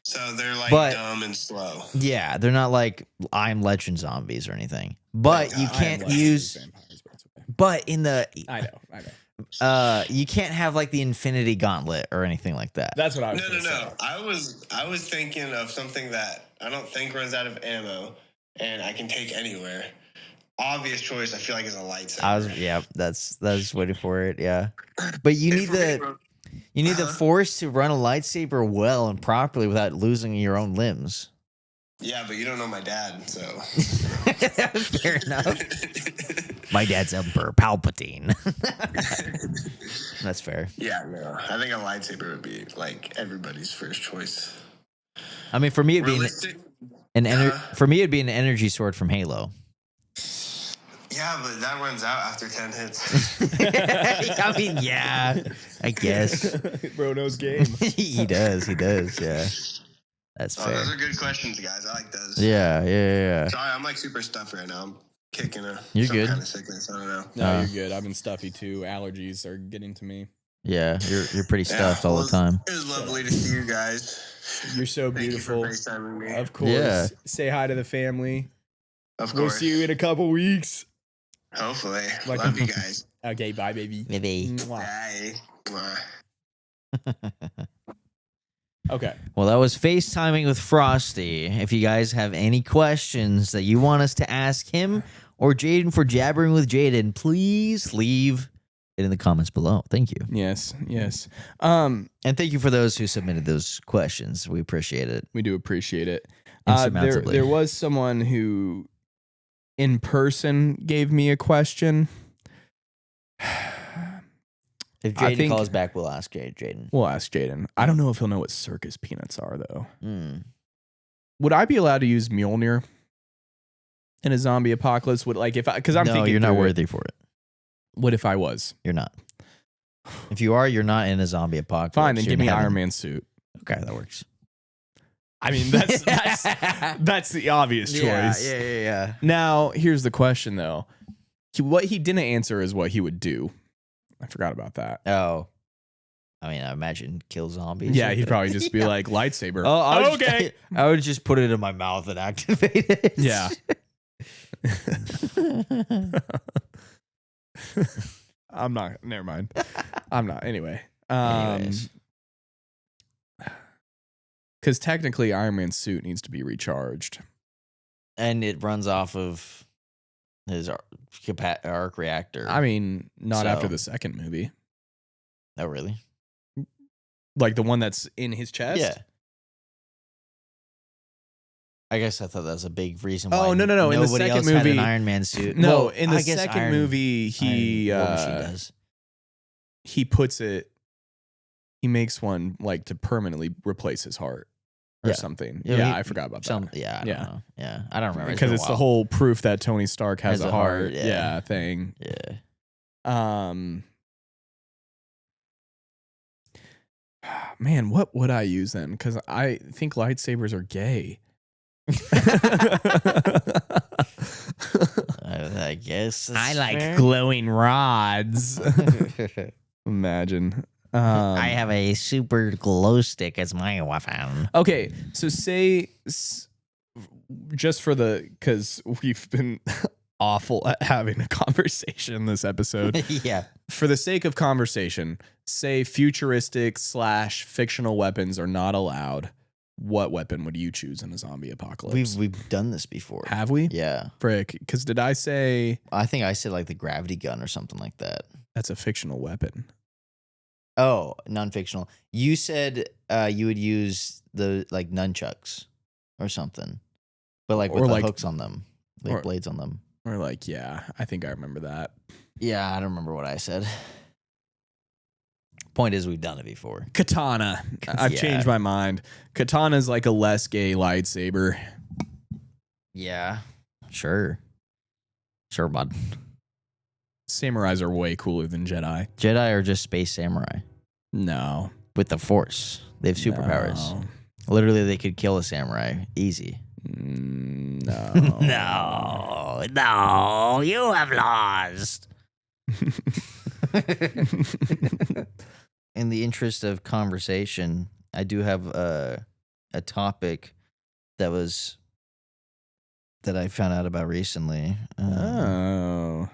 So they're like But- dumb and slow. Yeah, they're not like I'm Legend zombies or anything. But Thank you God. can't I am use. vampires, but it's okay. But in the I know. you can't have like the Infinity Gauntlet or anything like that. That's what I was No. gonna say. I was thinking of something that I don't think runs out of ammo and I can take anywhere. Obvious choice, I feel like, is a lightsaber. That's waiting for it. Yeah, but you need the force to run a lightsaber well and properly without losing your own limbs. Yeah, but you don't know my dad, so. Fair enough. My dad's Emperor Palpatine. That's fair. Yeah, no. I think a lightsaber would be like everybody's first choice. I mean, for me, it'd be Realistic? it'd be an energy sword from Halo. Yeah, but that runs out after 10 hits. I mean, yeah, I guess Bro knows game. he does. Yeah. That's Oh, fair. those are good questions, guys. I like those. Yeah. Sorry, I'm like super stuffed right now. I'm kicking You're some good. kind of sickness. I don't know. No, you're good. I've been stuffy too. Allergies are getting to me. Yeah, you're pretty stuffed all well, the time. It was lovely to see you guys. You're so Thank you for beautiful. FaceTiming me. Of course. Yeah. Say hi to the family. Of We'll course. see you in a couple weeks. Hopefully. Like- Love you guys. Okay, bye, baby. Maybe. Mwah. Bye. Mwah. Okay. Well, that was FaceTiming with Frosty. If you guys have any questions that you want us to ask him or Jaden for Jabbering with Jaden, please leave it in the comments below. Thank you. Yes. And thank you for those who submitted those questions. We appreciate it. We do appreciate it. Insurmountably. There was someone who in person gave me a question. If I Jaden think- calls back, we'll ask Jaden. We'll ask Jaden. I don't know if he'll know what circus peanuts are, though. Mm. Would I be allowed to use Mjolnir in a zombie apocalypse? Because I'm no, thinking you're not through it. worthy for it. What if I was? You're not. If you are, you're not in a zombie apocalypse. Fine, then You're give in me heaven. Iron Man suit. Okay, that works. I mean, that's the obvious choice. Yeah. Now, here's the question, though. What he didn't answer is what he would do. I forgot about that. Oh. I mean, I imagine kill zombies. Yeah, he'd probably just be like, lightsaber. Oh, I would okay. I would just put it in my mouth and activate it. Yeah. I'm not. Never mind. I'm not. Anyway. Anyways. Because technically, Iron Man's suit needs to be recharged. And it runs off of his arc reactor. I mean, not So- after the second movie. Oh, really? Like the one that's in his chest? Yeah. I guess I thought that was a big reason Oh, why. no. In the nobody second else had an movie- Iron Man suit. No, Well, in the I guess second Iron- movie, he Iron War Machine does. he puts it. He makes one like to permanently replace his heart or Yeah. something. Yeah, Yeah, he- I forgot about that. Yeah, I don't Yeah. know. Yeah, I don't remember. Because been a it's the while. whole proof that Tony Stark has a heart. yeah. Yeah, thing. Yeah. Man, what would I use then? Because I think lightsabers are gay. I guess I that's like fair. glowing rods. Imagine. I have a super glow stick as my weapon. Okay, so just for because we've been awful at having a conversation this episode. Yeah. For the sake of conversation, say futuristic / fictional weapons are not allowed. What weapon would you choose in a zombie apocalypse? We've done this before. Have we? Yeah. Frick, because did I say I think I said like the gravity gun or something like that. that's a fictional weapon? Oh, non-fictional. You said you would use the like nunchucks or something, but like with Or the like- hooks on them, like or- blades on them. Or like, yeah, I think I remember that. Yeah, I don't remember what I said. Point is, we've done it before. Katana. I've Yeah. changed my mind. Katana is like a less gay lightsaber. Yeah, sure, bud. Samurais are way cooler than Jedi. Jedi are just space samurai No. with the Force. They have superpowers. No. Literally, they could kill a samurai easy. No. No, you have lost. In the interest of conversation, I do have a topic that I found out about recently. Oh.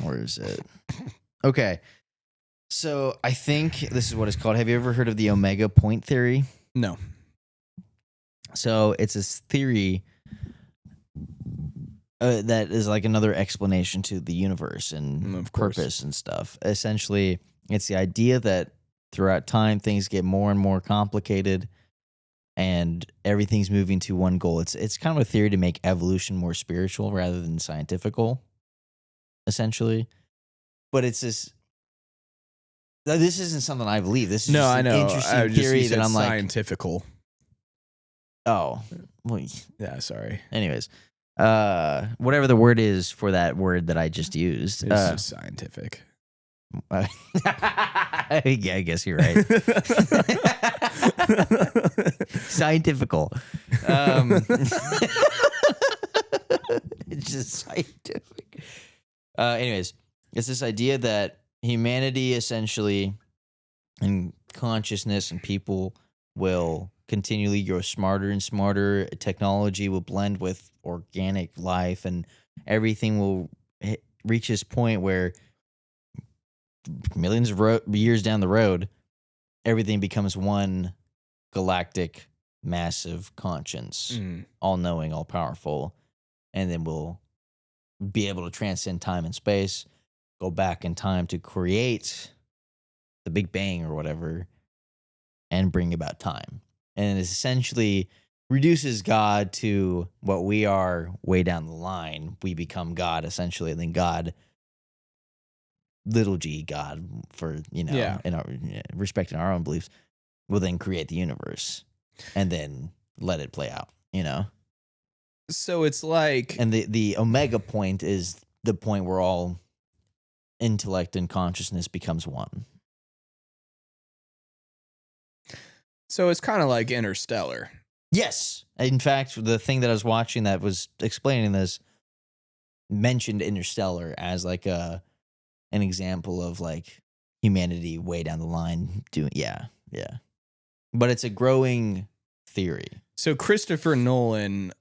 Where is it? Okay. So I think this is what it's called. Have you ever heard of the Omega Point Theory? No. So it's this theory that is like another explanation to the universe and Of course. purpose and stuff. Essentially, it's the idea that throughout time things get more and more complicated and everything's moving to one goal. It's kind of a theory to make evolution more spiritual rather than scientifical, essentially. But it's this. This isn't something I believe. This is No, just I an know. interesting theory that I'm like, scientifical. oh, well, Yeah, sorry. anyways, whatever the word is for that word that I just used. It's just scientific. Yeah, I guess you're right. Scientifical. It's just scientific. Anyways, it's this idea that humanity essentially and consciousness and people will continually grow smarter and smarter. Technology will blend with organic life, and everything will reach this point where millions of years down the road, everything becomes one galactic, massive conscience, all-knowing, all-powerful, and then we'll be able to transcend time and space, go back in time to create the Big Bang or whatever, and bring about time. And it essentially reduces God to what we are way down the line. We become God, essentially, and then God, little g God, for, in our respecting our own beliefs, will then create the universe and then let it play out, So it's like, And the omega point is the point where all intellect and consciousness becomes one. so it's kind of like Interstellar. Yes. In fact, the thing that I was watching that was explaining this mentioned Interstellar as like an example of like humanity way down the line doing, yeah. But it's a growing theory. So Christopher Nolan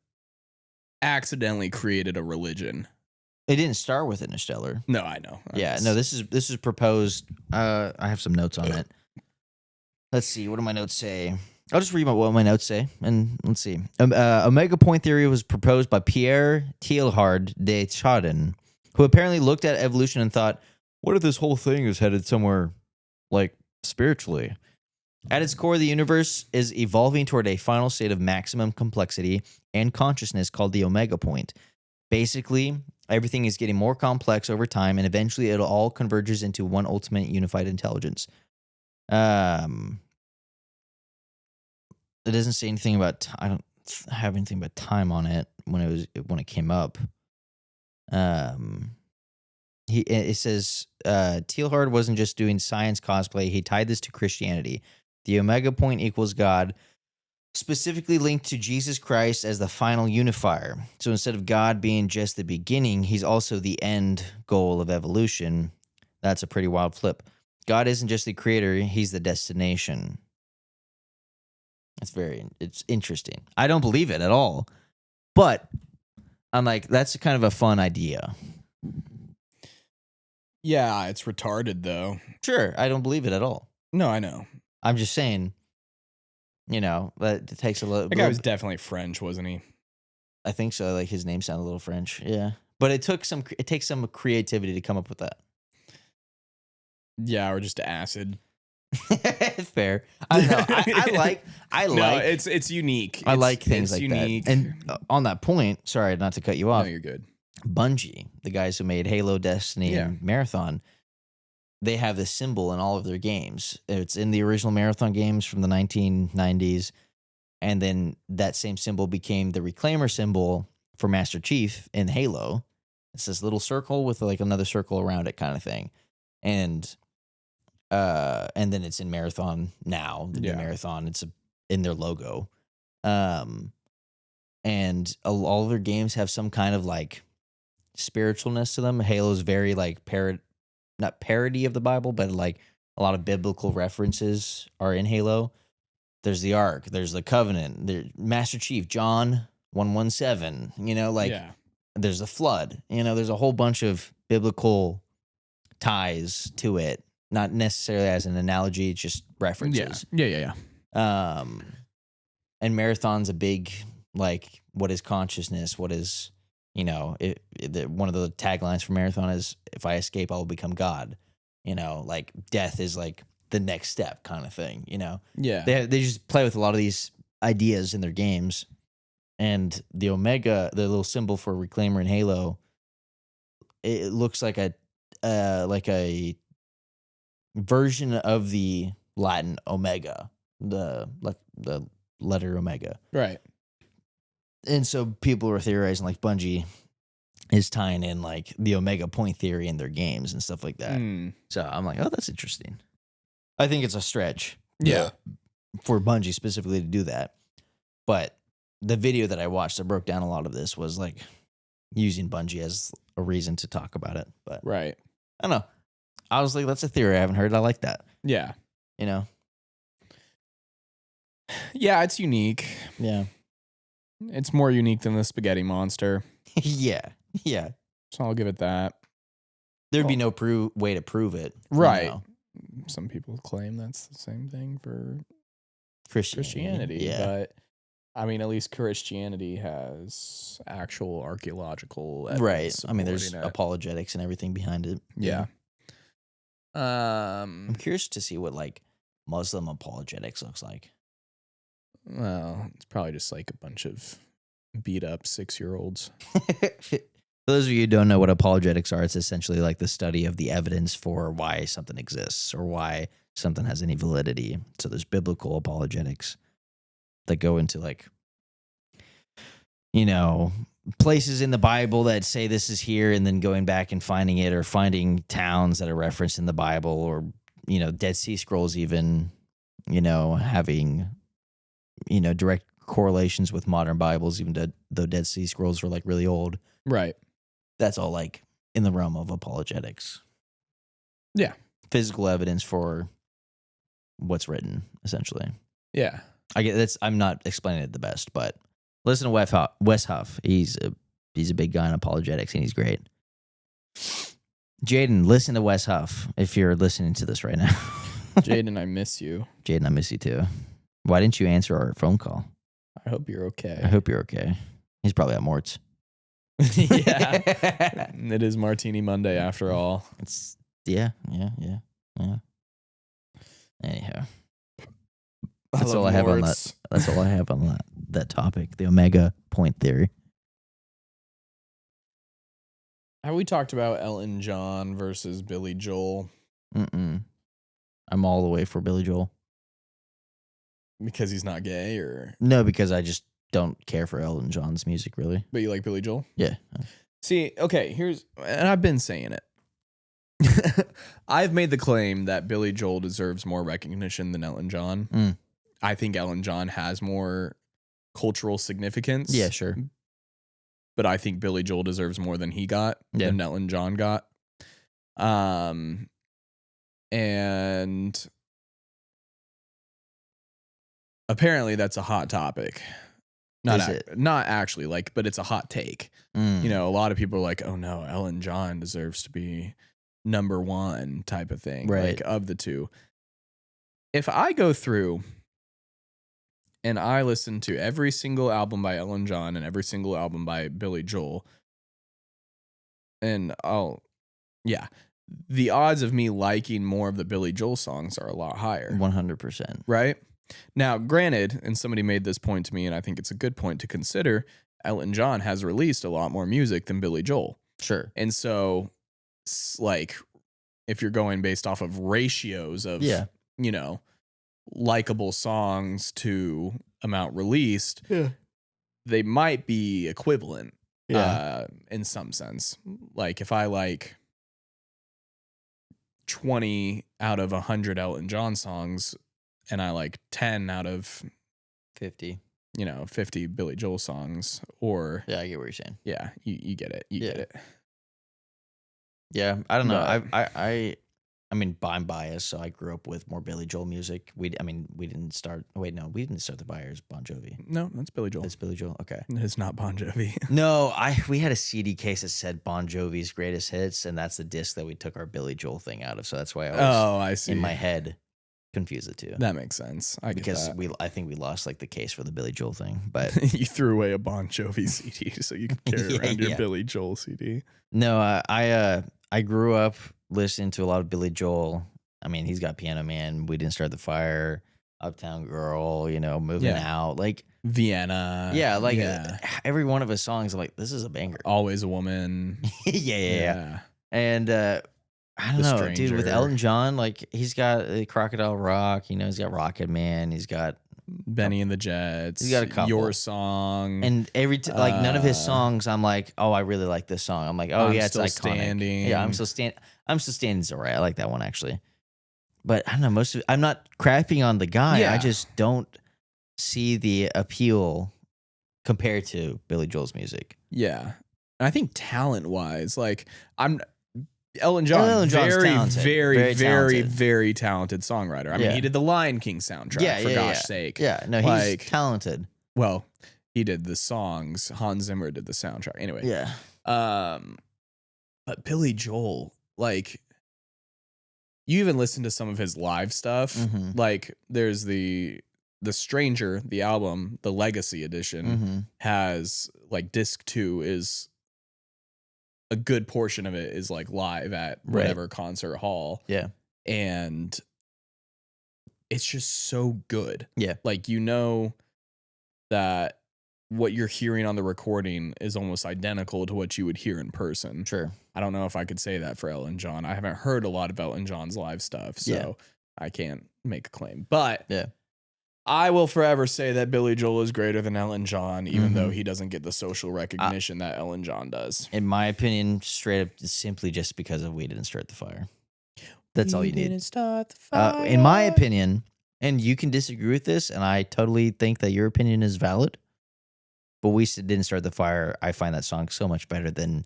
accidentally created a religion. It didn't start with Interstellar. No, I know. This is proposed. I have some notes on it. Let's see. What do my notes say? I'll just read what my notes say, and let's see. Omega point theory was proposed by Pierre Teilhard de Chardin, who apparently looked at evolution and thought, what if this whole thing is headed somewhere, like, spiritually? At its core, the universe is evolving toward a final state of maximum complexity and consciousness called the omega point. Basically, everything is getting more complex over time, and eventually it all converges into one ultimate unified intelligence. It doesn't say anything about. I don't have anything about time on it when it came up. It says Teilhard wasn't just doing science cosplay. He tied this to Christianity. The omega point equals God, specifically linked to Jesus Christ as the final unifier. So instead of God being just the beginning, he's also the end goal of evolution. That's a pretty wild flip. God isn't just the creator, he's the destination. It's interesting. I don't believe it at all. But I'm like, that's kind of a fun idea. Yeah, it's retarded though. Sure, I don't believe it at all. No, I know. I'm just saying, that it takes a little. That guy was definitely French, wasn't he? I think so. Like his name sounded a little French. Yeah, but it takes some creativity to come up with that. Yeah, or just acid. Fair. I don't know. I like. No, it's unique. I like things like unique. that. And on that point, sorry not to cut you off. No, you're good. Bungie, the guys who made Halo, Destiny, and Marathon, they have this symbol in all of their games. It's in the original Marathon games from the 1990s, and then that same symbol became the Reclaimer symbol for Master Chief in Halo. It's this little circle with like another circle around it, kind of thing, and then it's in Marathon now. The new Marathon, it's in their logo, and all of their games have some kind of like spiritualness to them. Halo's very like not parody of the Bible, but like a lot of biblical references are in Halo. There's the Ark, there's the Covenant, there's Master Chief, John 117, there's the flood, there's a whole bunch of biblical ties to it, not necessarily as an analogy, it's just references. Yeah. And Marathon's a big, like, what is consciousness? What is, one of the taglines for Marathon is, if I escape, I will become God. Like death is like the next step kind of thing, Yeah. They just play with a lot of these ideas in their games. And the Omega, the little symbol for Reclaimer in Halo, it looks like a version of the Latin Omega, the letter Omega. Right. And so people were theorizing like Bungie is tying in like the Omega point theory in their games and stuff like that. So I'm like, oh, that's interesting. I think it's a stretch. Yeah. For Bungie specifically to do that. But the video that I watched that broke down a lot of this was like using Bungie as a reason to talk about it. But Right. I don't know. I was like, that's a theory I haven't heard. I like that. Yeah. You know? Yeah, it's unique. Yeah. It's more unique than the spaghetti monster. Yeah. Yeah. So I'll give it that. There'd be no way to prove it. Right. You know? Some people claim that's the same thing for Christianity. Christianity. Yeah. But I mean, at least Christianity has actual archaeological evidence. Right. I mean, there's supporting it. apologetics and everything behind it. Yeah. I'm curious to see what like Muslim apologetics looks like. Well, it's probably just like a bunch of beat up 6-year-olds. For those of you who don't know what apologetics are, it's essentially like the study of the evidence for why something exists or why something has any validity. So there's biblical apologetics that go into like, you know, places in the Bible that say this is here and then going back and finding it, or finding towns that are referenced in the Bible, or, you know, Dead Sea Scrolls even, you know, having, you know, direct correlations with modern Bibles, even though Dead Sea Scrolls are like really old. Right. That's all like in the realm of apologetics. Yeah. Physical evidence for what's written, essentially. Yeah. I get that's. I'm not explaining it the best, but listen to Wes Huff. He's a big guy in apologetics, and he's great. Jaden, listen to Wes Huff if you're listening to this right now. Jaden, I miss you. Jaden, I miss you too. Why didn't you answer our phone call? I hope you're okay. I hope you're okay. He's probably at Mort's. Yeah. It is Martini Monday after all. It's yeah. Anyhow, that's all I have on that. That's all I have on that topic. The omega point theory. Have we talked about Elton John versus Billy Joel? I'm all the way for Billy Joel. Because he's not gay, or No, because I just don't care for Elton John's music, really. but you like Billy Joel? Yeah. See, okay, and I've been saying it. I've made the claim that Billy Joel deserves more recognition than Elton John. Mm. I think Elton John has more cultural significance. Yeah, sure. But I think Billy Joel deserves more than he got, than Elton John got. And apparently that's a hot topic. Not actually, like, but it's a hot take. Mm. You know, a lot of people are like, oh no, Elton John deserves to be number one type of thing, Right. like of the two. If I go through and I listen to every single album by Elton John and every single album by Billy Joel, and the odds of me liking more of the Billy Joel songs are a lot higher. 100%. Right? Now, granted, and somebody made this point to me, and I think it's a good point to consider, Elton John has released a lot more music than Billy Joel. Sure. And so, like, if you're going based off of ratios of, you know, likable songs to amount released, they might be equivalent in some sense. Like, if I like 20 out of 100 Elton John songs, and I like 10 out of 50. 50 Billy Joel songs, or Yeah, I get what you're saying. yeah, you get it. You get it. Yeah, I don't know. But- I mean, I'm biased, so I grew up with more Billy Joel music. We didn't start. Wait, no, we didn't start the buyers. Bon Jovi. No, that's Billy Joel. It's Billy Joel. Okay. It's not Bon Jovi. No, we had a CD case that said Bon Jovi's greatest hits, and that's the disc that we took our Billy Joel thing out of. So that's why I was I see. in my head confuse the two. That makes sense. I get Because that. I think we lost like the case for the Billy Joel thing. But You threw away a Bon Jovi CD so you could carry around your Yeah. Billy Joel CD. no, I grew up listening to a lot of Billy Joel. I mean, he's got Piano Man, We Didn't Start the Fire, Uptown Girl, Moving Out. Like Vienna. every one of his songs, I'm like, this is a banger. Always a Woman. yeah. And I don't The know, dude, with Stranger. Elton John, like he's got Crocodile Rock, he's got Rocket Man, he's got Benny and the Jets. He's got a couple. Your Song. and like none of his songs I'm like, oh, I really like this song. I'm like, oh I'm yeah, it's Still iconic. Standing. Yeah, I'm still standing's all right. I like that one actually. But I don't know, I'm not crapping on the guy. Yeah. I just don't see the appeal compared to Billy Joel's music. Yeah. And I think talent-wise, like Elton John, Elton John's very, talented. very, Very very, talented. very talented songwriter. I mean, Yeah. he did the Lion King soundtrack, for gosh sake. Yeah, no, he's Like, talented. well, he did the songs. Hans Zimmer did the soundtrack. Anyway. Yeah. But Billy Joel, like, you even listen to some of his live stuff. Mhm. Like, there's the Stranger, the album, the Legacy edition, Mhm. has, like, disc 2 is a good portion of it is, like, live at Right. whatever concert hall. Yeah. And it's just so good. Yeah. Like, you know that what you're hearing on the recording is almost identical to what you would hear in person. Sure. I don't know if I could say that for Elton John. I haven't heard a lot of Elton John's live stuff, so Yeah. I can't make a claim. But Yeah. I will forever say that Billy Joel is greater than Elton John, even Mhm. though he doesn't get the social recognition that Elton John does. In my opinion, straight up, simply just because of We Didn't Start the Fire. That's all you need. Start the fire. In my opinion, and you can disagree with this, and I totally think that your opinion is valid, but We Didn't Start the Fire, I find that song so much better than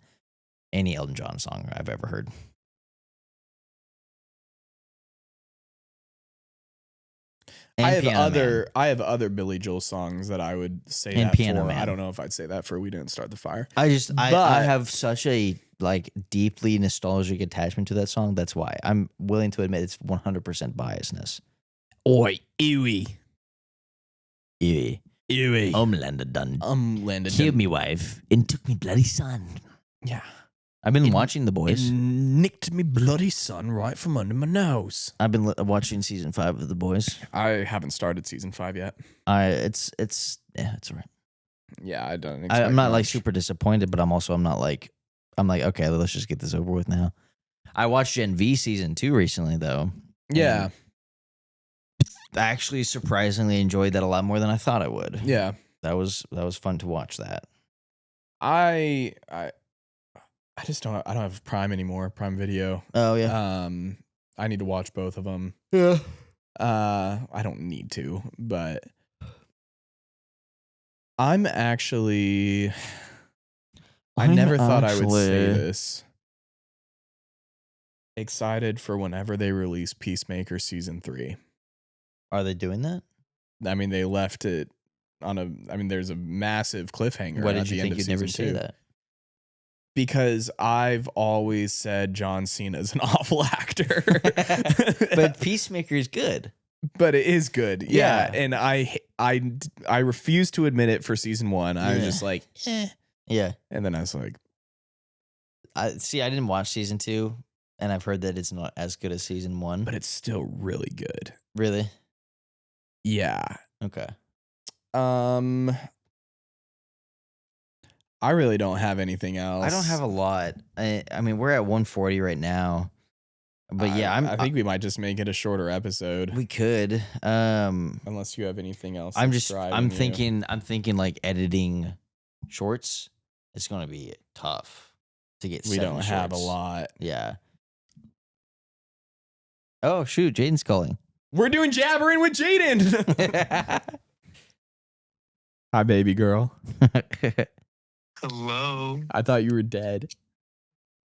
any Elton John song I've ever heard. And I have Piano Man. I have other Billy Joel songs that I would say And that Piano for. Man. I don't know if I'd say that for We Didn't Start the Fire. I But- have such a like deeply nostalgic attachment to that song. That's why I'm willing to admit it's 100% biasness. Oi, Ewy. Ewy. Ewy. Homelander done Landon. killed me wife and took me bloody son. Yeah. I've been watching The Boys. It nicked me bloody son right from under my nose. I've been watching season 5 of The Boys. I haven't started season 5 yet. It's all right. Yeah, I don't. I'm not like super disappointed, but I'm like okay, let's just get this over with now. I watched Gen V season 2 recently though. Yeah, I actually surprisingly enjoyed that a lot more than I thought I would. yeah. That was fun to watch that. I just don't. I don't have Prime anymore. Prime Video. Oh yeah. I need to watch both of them. Yeah. I don't need to, but I'm actually. I never thought I would say this. Excited for whenever they release Peacemaker season 3. Are they doing that? I mean, they left it on a. I mean, there's a massive cliffhanger. Why at did the you end think of you'd never season say 2. that? Because I've always said John Cena is an awful actor. But Peacemaker is good. But it is good. Yeah. Yeah. And I refuse to admit it for season 1. I was Yeah. just like, eh. Yeah. And then I was like, I didn't watch season 2, and I've heard that it's not as good as season 1. but it's still really good. Really? Yeah. Okay. I really don't have anything else. I don't have a lot. I mean, we're at 140 right now. But yeah, I think we might just make it a shorter episode. we could. Unless you have anything else. I'm that's driving I'm you. thinking like editing shorts. It's going to be tough to get We 7 don't have a shorts. lot. Yeah. Oh, shoot, Jaden's calling. We're doing jabbering with Jaden. Hi, baby girl. Hello. I thought you were dead.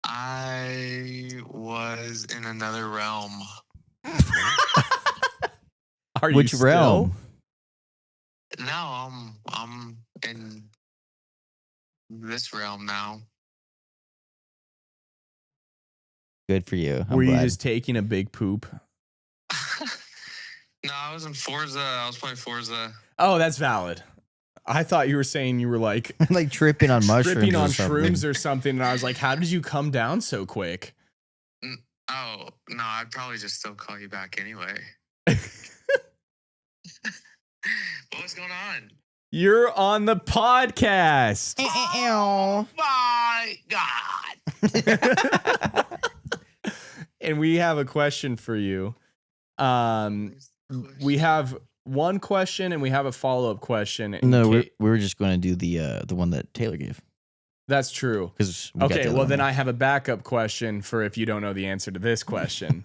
I was in another realm. Are you Which still? realm? Now I'm in this realm now. Good for you. I'm Were you glad. just taking a big poop? No, I was in Forza. I was playing Forza. Oh, that's valid. I thought you were saying you were like like tripping on mushrooms? tripping on or something. shrooms or something, and I was like, how did you come down so quick? Oh, no, I'd probably just still call you back anyway. What's going on? You're on the podcast. Oh my God. And we have a question for you. We have one question and we have a follow-up question. No, we were just going to do the one that Taylor gave. That's true. Because Okay, well then I have a backup question for if you don't know the answer to this question.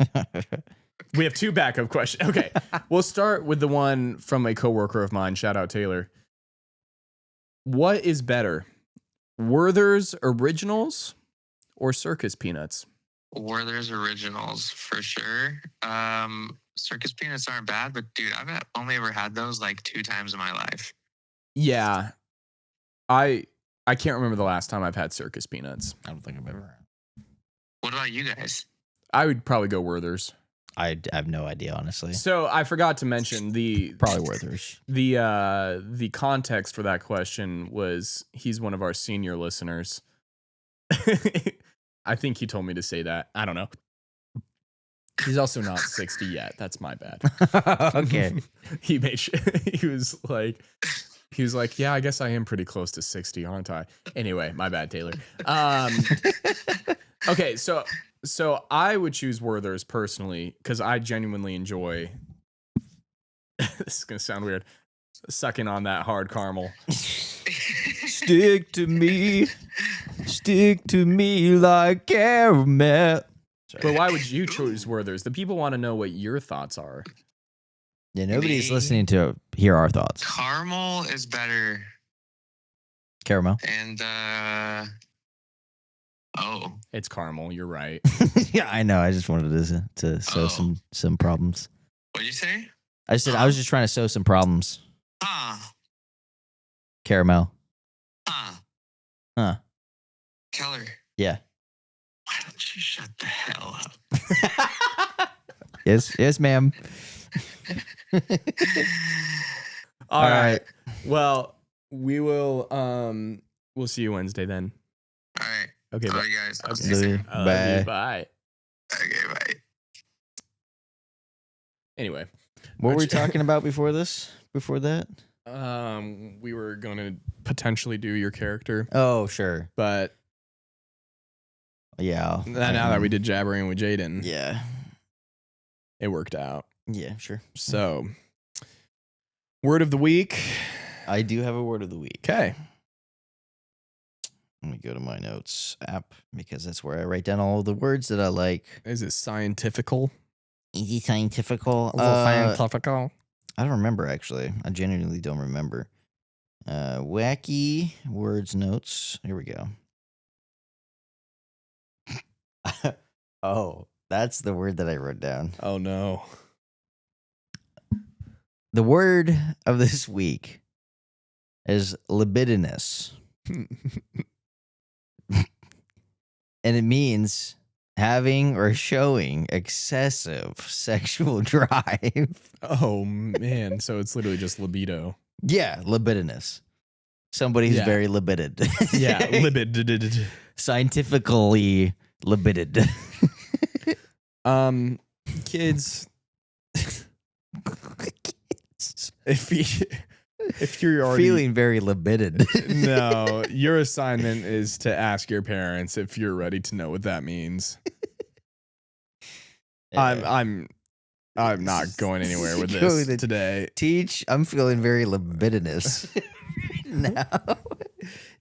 We have 2 backup questions. Okay. We'll start with the one from a coworker of mine. Shout out Taylor. What is better? Werther's Originals or Circus Peanuts? Werther's Originals for sure. Circus Peanuts aren't bad, but dude, I've only ever had those like 2 times in my life. Yeah. I can't remember the last time I've had Circus Peanuts. I don't think I've ever. What about you guys? I would probably go Werther's. I have no idea, honestly. So I forgot to mention Probably Werther's. The context for that question was he's one of our senior listeners. I think he told me to say that. I don't know. He's also not 60 yet. That's my bad. Okay. He made sure, he was like, yeah, I guess I am pretty close to 60, aren't I? Anyway, my bad, Taylor. Okay, so I would choose Werther's personally because I genuinely enjoy. This is gonna sound weird. Sucking on that hard caramel. Stick to me like caramel. But why would you choose Werther's? The people want to know what your thoughts are. Yeah, nobody's Me? listening to hear our thoughts. Caramel is better. Caramel. And It's caramel. You're right. Yeah, I know. I just wanted to sow Oh. some problems. what'd you say? I said I was just trying to sow some problems. Caramel. Huh. Keller, Yeah. why don't you shut the hell up? Yes, ma'am. All right. Well, we will. We'll see you Wednesday then. All right. Okay. Bye, Bye. guys. I'll Okay. see you soon. I love you. Bye. Bye. Okay, bye. Anyway, What were we talking about before this? Before that? we were going to potentially do your character, Oh, sure. but Yeah. now that we did jabbering with Jaden, Yeah. it worked out. Yeah, sure. So, word of the week. I do have a word of the week. Okay. Let me go to my notes app because that's where I write down all of the words that I like. Is it scientifical? Is it scientifical? Scientifical. I don't remember, actually. I genuinely don't remember. Wacky words notes. Here we go. Oh, that's the word that I wrote down. Oh no. The word of this week is libidinous. And it means having or showing excessive sexual drive. Oh man. So it's literally just libido. Yeah, libidinous. Somebody who's Yeah. very libided. Yeah. Libid. Scientifically libided. Kids. If you're already Feeling very libided. no, your assignment is to ask your parents if you're ready to know what that means. I'm not going anywhere with Go this with it. today. Teach, I'm feeling very libidinous now.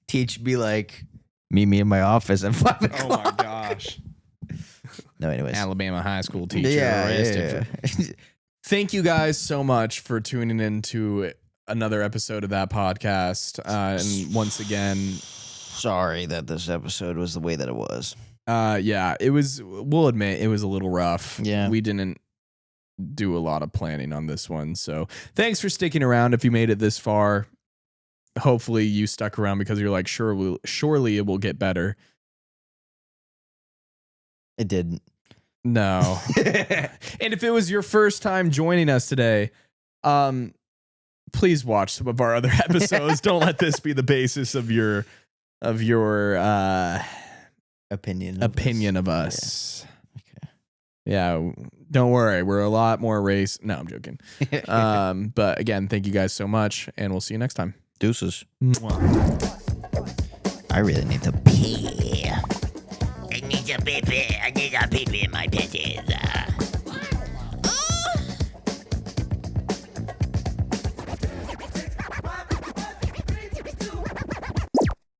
Teach, be like, meet me in my office at 5 o'clock. Oh my gosh. No, anyways. Alabama high school teacher Yeah, arrested yeah. for- Thank you guys so much for tuning in to another episode of that podcast. And once again, Sorry that this episode was the way that it was. yeah, it was, we'll admit it was a little rough. Yeah. We didn't do a lot of planning on this one. So thanks for sticking around. If you made it this far, hopefully you stuck around because you're like, surely it will get better. It didn't. No. And if it was your first time joining us today, please watch some of our other episodes. Don't let this be the basis of your Opinion opinion of us. Yeah, don't worry. We're a lot more race. No, I'm joking. But again, thank you guys so much, and we'll see you next time. Deuces. Mwah. I really need to pee. I need a pee-pee. I need a pee-pee in my pants.